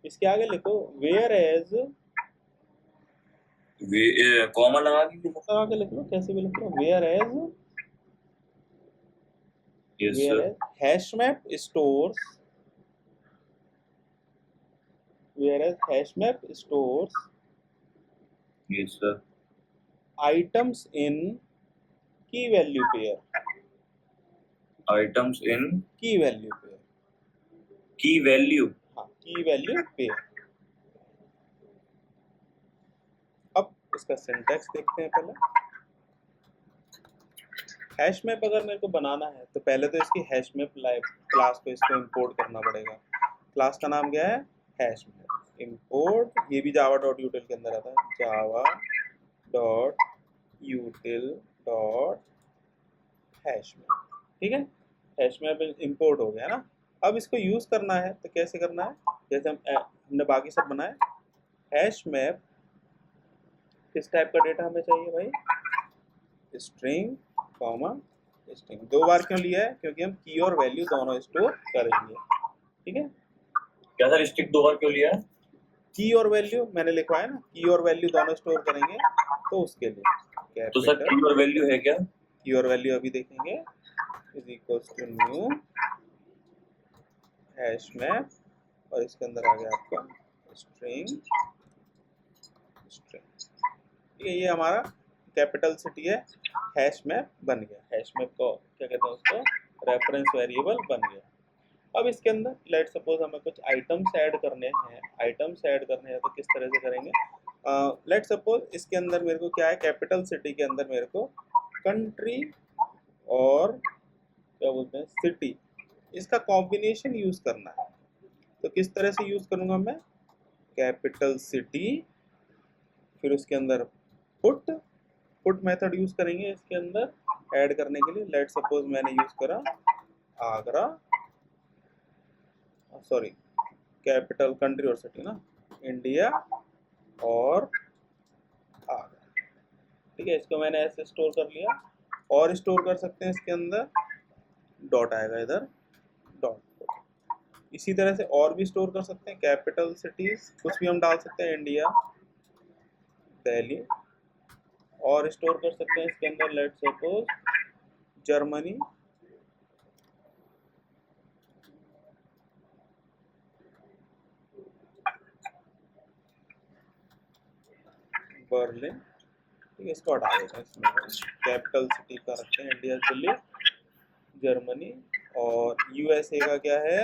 इसके आगे लिखो वेयर एज, कॉमा लगा के लगा के लिख लो, कैसे भी लिख लो, whereas, yes where sir. As hash map stores, whereas hash map stores yes sir. items in key value pair, items in key value pair, key value. हाँ key value pair। अब इसका सिंटैक्स देखते हैं पहले। Hash map अगर मेरे को बनाना है तो पहले तो इसकी हैश मैप क्लास को इसको इंपोर्ट करना पड़ेगा। क्लास का नाम क्या है, हैश मैप। इंपोर्ट, ये भी जावा डॉट यूटिल के अंदर आता है, Java dot यूटिल dot hash map. ठीक है, हैश मैप इंपोर्ट हो गया ना। अब इसको यूज करना है तो कैसे करना है, जैसे हमने बाकी सब बनाया, हैश मैप किस टाइप का डेटा हमें चाहिए भाई, स्ट्रिंग कॉमा स्ट्रिंग। 2 बार क्यों लिया है, क्योंकि हम की और वैल्यू दोनों स्टोर करेंगे। ठीक है, क्या सर स्टिक 2 बार क्यों लिया है? की और वैल्यू मैंने लिखवाया ना, की और वैल्यू दोनों स्टोर करेंगे तो उसके लिए तो सर की और वैल्यू है क्या? की और वैल्यू अभी देखेंगे, is equals to new hash map, और इसके अंदर आ गया आपका स्ट्रिंग स्ट्रिंग। ठीक है, ये हमारा कैपिटल सिटी है, हैश मैप बन गया, हैश मैप को क्या कहते हैं उसको, रेफरेंस वेरिएबल बन गया। अब इसके अंदर लेट सपोज हमें कुछ आइटम्स ऐड करने हैं, आइटम्स ऐड करने हैं तो किस तरह से करेंगे। लेट सपोज इसके अंदर मेरे को क्या है, कैपिटल सिटी के अंदर मेरे को कंट्री और क्या बोलते हैं सिटी, इसका कॉम्बिनेशन यूज करना है। तो किस तरह से यूज करूंगा मैं, कैपिटल सिटी, फिर उसके अंदर पुट मेथड यूज करेंगे इसके अंदर ऐड करने के लिए। लेट सपोज मैंने यूज करा आगरा, सॉरी कैपिटल कंट्री और सिटी ना, इंडिया और आगरा, ठीक है। इसको मैंने ऐसे स्टोर कर लिया, और स्टोर कर सकते हैं इसके अंदर, डॉट आएगा इधर, डॉट। इसी तरह से और भी स्टोर कर सकते हैं, कैपिटल सिटीज कुछ भी हम डाल सकते हैं, इंडिया, दिल्ली, और स्टोर कर सकते हैं इसके अंदर लेट सपोज जर्मनी, बर्लिन, ठीक है। इसको हटा देते हैं, इसमें कैपिटल सिटी का रखते हैं इंडिया, दिल्ली, जर्मनी, और यूएसए का क्या है,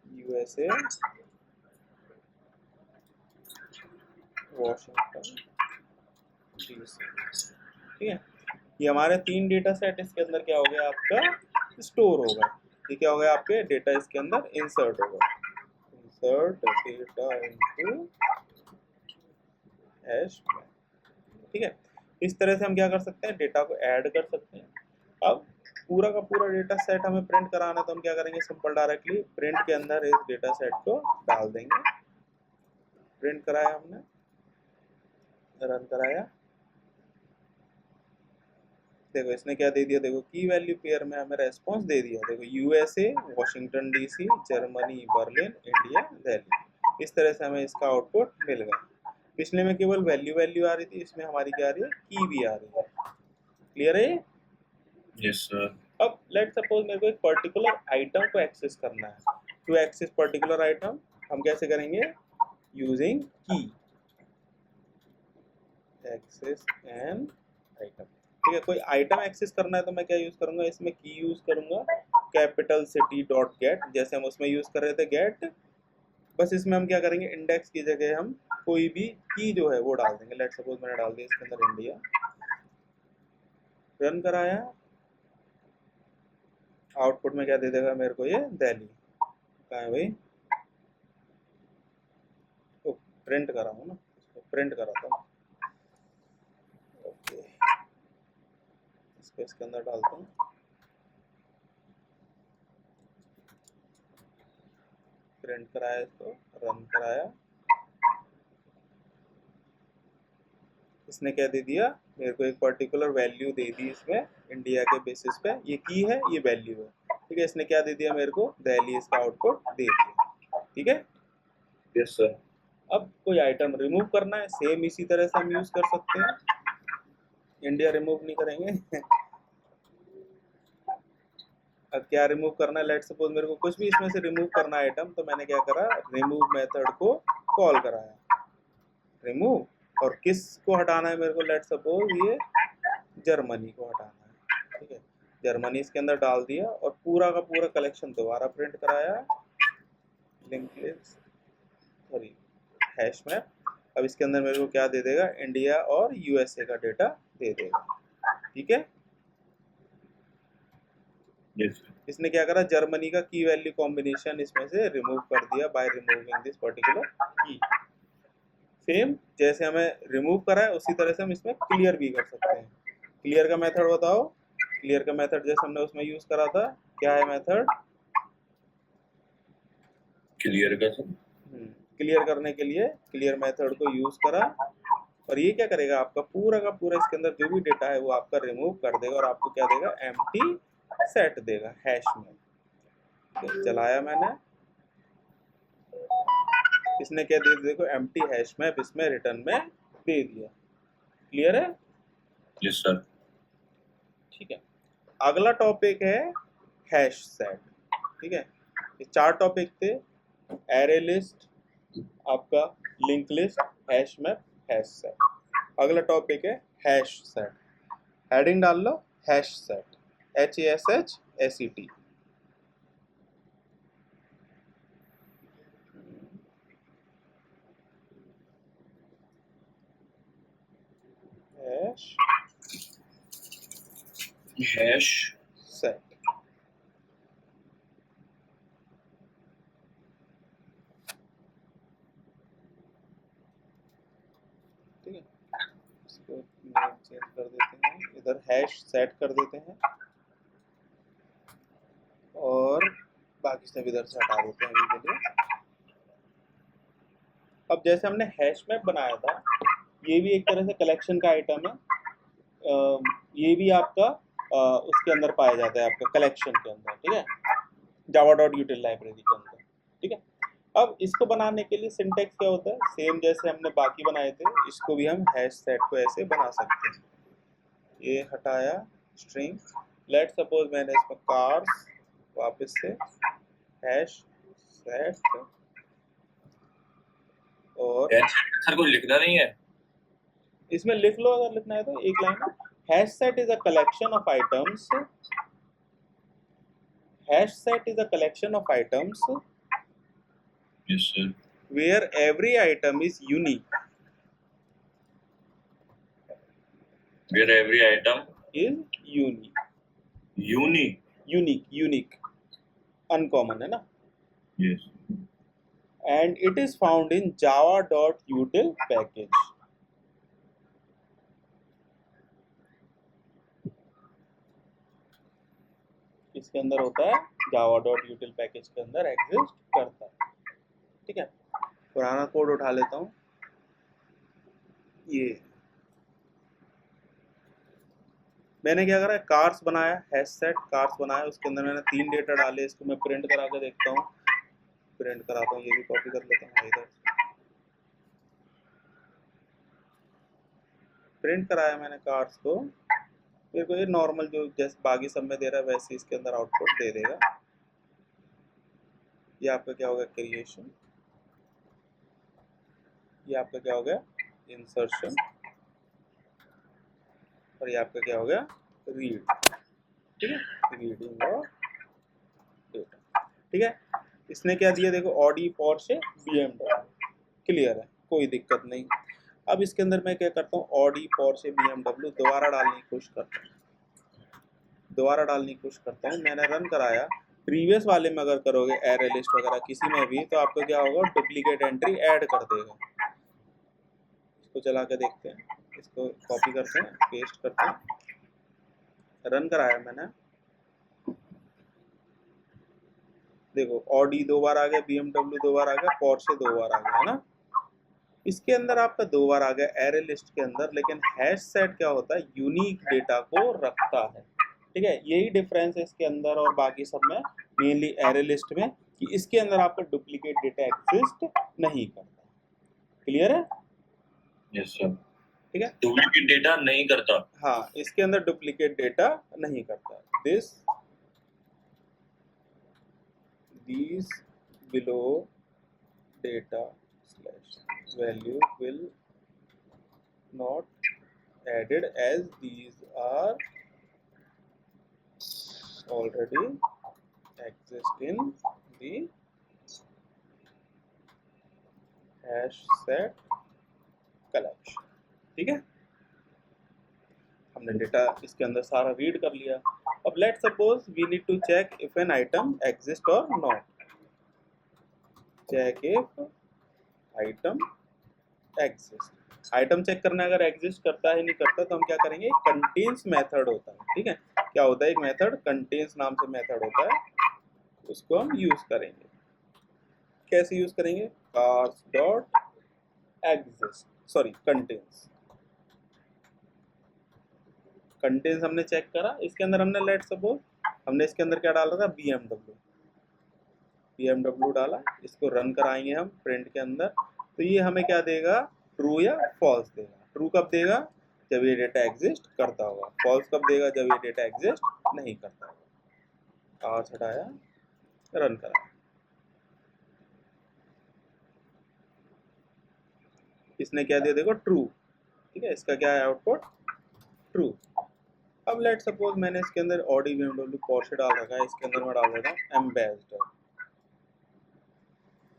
यूएसए, वॉशिंगटन डीसी, ठीक है। ये हमारे 3 डेटा सेट इसके अंदर क्या हो गया आपका, स्टोर होगा। ये क्या हो गया, आपके डेटा इसके अंदर इंसर्ट होगा, इंसर्ट डेटा इनटू हैश, ठीक है। इस तरह से हम क्या कर सकते हैं, डेटा को ऐड कर सकते हैं। अब पूरा का पूरा डेटा सेट हमें प्रिंट कराना है, तो हम क्या करेंगे, सिंपल डायरेक्टली प्रिंट के अंदर इस डेटा सेट को डाल देंगे। प्रिंट कराया हमने, रन कराया, देखो इसने क्या दे दिया, देखो की वैल्यू पेयर में हमें रेस्पॉन्स दे दिया, देखो USA, Washington DC, Germany, Berlin, India, Delhi. इस तरह से हमें इसका आउटपुट मिल गया। पिछले में केवल वैल्यू आ रही थी, इसमें हमारी क्या आ रही है, की भी आ रही है। क्लियर है? Yes sir. अब लेट सपोज मेरे को एक पर्टिकुलर आइटम को एक्सेस करना है। टू एक्सेस पर्टिकुलर आइटम हम कैसे करेंगे, यूजिंग की, एक्सेस एन आइटम, ठीक है। कोई आइटम एक्सेस करना है तो मैं क्या यूज करूंगा, इसमें की यूज करूंगा, कैपिटल सिटी डॉट गेट, जैसे हम उसमें यूज कर रहे थे गेट। बस इसमें हम क्या करेंगे, इंडेक्स की जगह हम कोई भी की जो है वो डाल देंगे। लेट सपोज मैंने डाल दिया इसके अंदर इंडिया, रन कराया, आउटपुट में क्या दे देगा मेरे को, ये दिल्ली। कहाँ है भाई, तो प्रिंट करा हूँ ना, प्रिंट करा था, ओके। इसको इसके अंदर डालता हूँ, प्रिंट कराया, इसको रन कराया, इसने क्या दे दिया मेरे को, एक पर्टिकुलर वैल्यू दे दी इसमें इंडिया के बेसिस पे, ये की है, ये वैल्यू है, ठीक है। इसने क्या दे दिया मेरे को, दिल्ली, इसका आउटपुट दे दिया, ठीक है। Yes sir. अब कोई आइटम रिमूव करना है, सेम इसी तरह से हम यूज कर सकते हैं, इंडिया रिमूव नहीं करेंगे। अब क्या रिमूव करना है, लेट सपोज मेरे को कुछ भी इसमें से रिमूव करना है आइटम, तो मैंने क्या करा, रिमूव मेथड को कॉल कराया, रिमूव, और किस को हटाना है मेरे को, लेट सपोज ये जर्मनी को हटाना है, ठीक है। जर्मनी इसके अंदर डाल दिया, और पूरा का पूरा कलेक्शन दोबारा प्रिंट कराया, link list, sorry hash map. अब इसके अंदर मेरे को क्या दे देगा, इंडिया और यूएसए का डेटा दे देगा, ठीक है। Yes sir. इसने क्या करा, जर्मनी का की वैल्यू कॉम्बिनेशन इसमें से रिमूव कर दिया बाय रिमूविंग दिस पर्टिकुलर की। सेम जैसे हमें रिमूव करा है उसी तरह से हम इसमें क्लियर भी कर सकते हैं। क्लियर का मेथड बताओ, क्लियर का मेथड जैसे हमने उसमें यूज करा था, क्या है मेथड, क्लियर का सर। क्लियर करने के लिए क्लियर मेथड को यूज करा, और ये क्या करेगा, आपका पूरा का पूरा इसके अंदर जो भी डेटा है वो आपका रिमूव कर देगा, और आपको क्या देगा, एम्प्टी सेट देगा हैश में। चलाया मैंने, इसने क्या दे, देखो एम्प्टी हैश मैप इसमें रिटर्न में दे दिया। क्लियर है? Yes sir. ठीक है। अगला टॉपिक है हैश सेट, ठीक है। ये 4 टॉपिक थे, एरे लिस्ट, आपका link list, hash map, hash set. अगला टॉपिक है हैश सेट। हेडिंग डाल लो hash set, HASHSET। Hash hash set. ठीक है, इसको चेंज कर देते हैं, इधर हैश सेट कर देते हैं और बाकी सब इधर से हटा देते हैं अभी के लिए। अब जैसे हमने हैश मैप बनाया था, ये भी एक तरह से कलेक्शन का आइटम है। ये भी आपका उसके अंदर पाया जाता है, आपका कलेक्शन के अंदर। ठीक है, java.util लाइब्रेरी के अंदर। ठीक है, अब इसको बनाने के लिए सिंटेक्स क्या होता है, सेम जैसे हमने बाकी बनाए थे, इसको भी हम हैश सेट को ऐसे बना सकते हैं। ये हटाया स्ट्रिंग, लेट सपोज मैंने इसमें कार्स, वापस से हैश सेट और सर कुछ लिखना नहीं है। इसमें लिख लो अगर लिखना है तो, एक line hash set is a collection of items, hash set is a collection of items yes sir. where every item is unique, where every item is unique, unique. unique uncommon है ना, yes. and it is found in java.util package। इसके अंदर होता है, java.util package के अंदर exist करता है। ठीक है, पुराना कोड उठा लेता हूँ। ये मैंने क्या करा, कार्स बनाया, हैश सेट कार्स बनाया, उसके अंदर मैंने 3 डेटा डाले। इसको मैं प्रिंट करा के देखता हूँ, प्रिंट कराता हूँ, ये भी कॉपी कर लेता हूँ इधर। प्रिंट कराया मैंने कार्स को, मेरे को ये नॉर्मल जो जैसे बाकी सब में दे रहा है वैसे इसके अंदर आउटपुट दे देगा। ये आपका क्या होगा, क्रिएशन। ये आपका क्या हो गया, इंसर्शन। और ये आपका क्या हो गया, रीड। ठीक है, रीडिंग और डेटा। ठीक है, इसने क्या दिया देखो, ऑडी पोर्शे BMW। क्लियर है, कोई दिक्कत नहीं। अब इसके अंदर मैं क्या करता हूँ, ऑडी पोर्शे BMW दोबारा डालने की कोशिश करता हूँ, दोबारा डालने की कोशिश करता हूँ। मैंने रन कराया, प्रीवियस वाले में अगर करोगे एरे लिस्ट वगैरह किसी में भी, तो आपको क्या होगा, डुप्लीकेट एंट्री ऐड कर देगा। इसको चला के देखते हैं, इसको कॉपी करते हैं, पेस्ट करते हैं, रन कराया मैंने, देखो ऑडी 2 बार आ गया, BMW 2 बार आ गया, पोर्शे 2 बार आ गया, है ना। इसके अंदर आपका 2 बार आ गया एरे लिस्ट के अंदर, लेकिन हैश सेट क्या होता है, यूनिक डेटा को रखता है। ठीक है, यही डिफरेंस है इसके अंदर और बाकी सब में, मेनली एरे लिस्ट में, कि इसके अंदर आपका डुप्लीकेट डेटा एग्जिस्ट नहीं करता। क्लियर है, यस सर। ठीक है, डुप्लीकेट डेटा नहीं करता। हाँ, इसके अंदर डुप्लीकेट डेटा नहीं करता। these below data slash value will not added as these are already exist in the hash set collection। ठीक है, हमने डेटा इसके अंदर सारा रीड कर लिया। अब let suppose we need to check if an item exist और not. Check if item exist, item check करना, अगर एग्जिस्ट करता है नहीं करता, तो हम क्या करेंगे, कंटेन्स मेथड होता है। ठीक है, क्या होता है, एक मेथड कंटेन्स नाम से मेथड होता है, उसको हम यूज करेंगे। कैसे यूज करेंगे, cars dot exist, sorry contains, contains हमने चेक करा, इसके अंदर हमने लेट सपोज हमने इसके अंदर क्या डाला था, BMW डाला। इसको रन कराएंगे हम प्रिंट के अंदर, तो ये हमें क्या देगा, ट्रू या फॉल्स देगा। ट्रू कब देगा, जब ये डेटा एग्जिस्ट करता होगा। फॉल्स कब देगा, जब ये डेटा एग्जिस्ट नहीं करता होगा। कार्स हटाया, रन कराया, इसने क्या दिया देखो, ट्रू। ठीक है, इसका क्या है आउटपुट, ट्रू। अब लेट सपोज मैंने इसके अंदर ऑडी BMW पोर्शे डाल रखा है, इसके अंदर मैं डाल देता हूँ एम्बेसडर।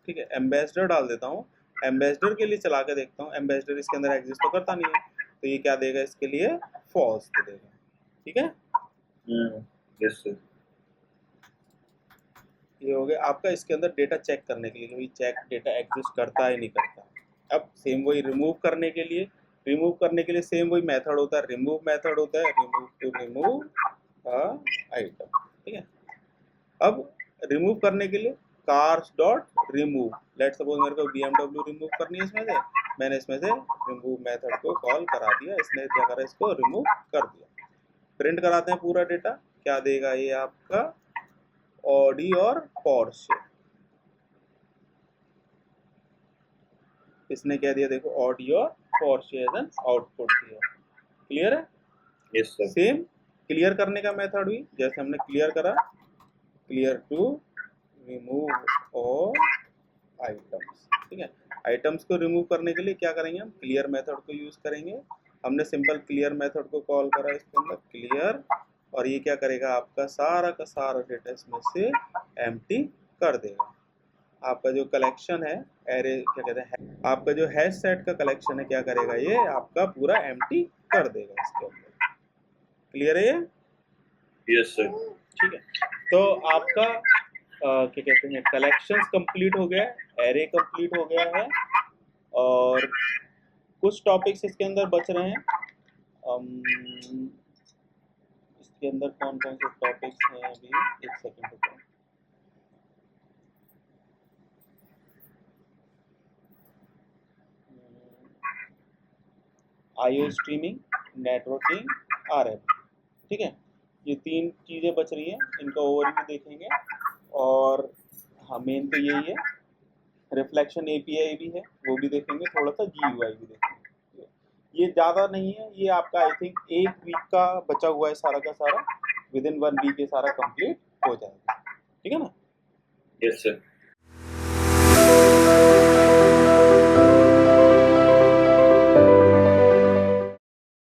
ठीक है, एम्बेसडर डाल देता हूँ, एम्बेसडर के लिए चला के देखता हूँ, एम्बेसडर इसके अंदर एग्जिस्ट तो करता नहीं है, तो ये क्या देगा इसके लिए, फॉल्स दे देगा। ठीक है, यस सर। ये हो गया आपका इसके अंदर डेटा चेक करने के लिए कि भाई चेक डेटा एग्जिस्ट करता है नहीं करता। अब सेम वही रिमूव करने के लिए, सेम वही मेथड होता है, रिमूव मेथड होता है, रिमूव टू रिमूव आइटम। ठीक है, अब रिमूव करने के लिए cars dot remove, let suppose मेरे को BMW रिमूव करनी है इसमें से, मैंने इसमें से रिमूव मेथड को कॉल करा दिया, इसने क्या करा, इसको रिमूव कर दिया। प्रिंट कराते हैं पूरा डेटा, क्या देगा ये आपका, ऑडी और पोर्शे। इसने क्या दिया देखो, ऑडी और पोर्शे एज एन आउटपुट दिया। क्लियर है? Yes sir. सेम क्लियर करने का मेथड भी जैसे हमने क्लियर करा, clear to remove all items. ठीक है, आइटम्स को रिमूव करने के लिए क्या करेंगे, हम क्लियर मेथड को यूज करेंगे। हमने सिंपल क्लियर मेथड को कॉल करा इसके अंदर क्लियर, और ये क्या करेगा, आपका सारा का सारा डेटा इसमें से एम्प्टी कर देगा। आपका जो कलेक्शन है एरे, क्या कहते हैं, आपका जो हैश सेट का कलेक्शन है, क्या करेगा ये आपका पूरा एम्प्टी कर देगा इसके अंदर। क्लियर है ये? Yes sir. ठीक है, तो आपका क्या कहते हैं, कलेक्शंस कंप्लीट हो गया, एरे कंप्लीट हो गया है, और कुछ टॉपिक्स इसके अंदर बच रहे हैं। इसके अंदर कौन कौन से टॉपिक्स हैं अभी, एक सेकंड रुको। IO streaming, networking, RF। ठीक है, ये 3 चीज़ें बच रही हैं, इनका ओवरव्यू देखेंगे। और हाँ, मेन तो यही है, रिफ्लेक्शन API भी है, वो भी देखेंगे, थोड़ा सा GUI भी देखेंगे। ये ज़्यादा नहीं है, ये आपका आई थिंक 1 वीक का बचा हुआ है सारा का सारा, विद इन 1 वीक ये सारा कंप्लीट हो जाएगा। ठीक है ना? Yes sir.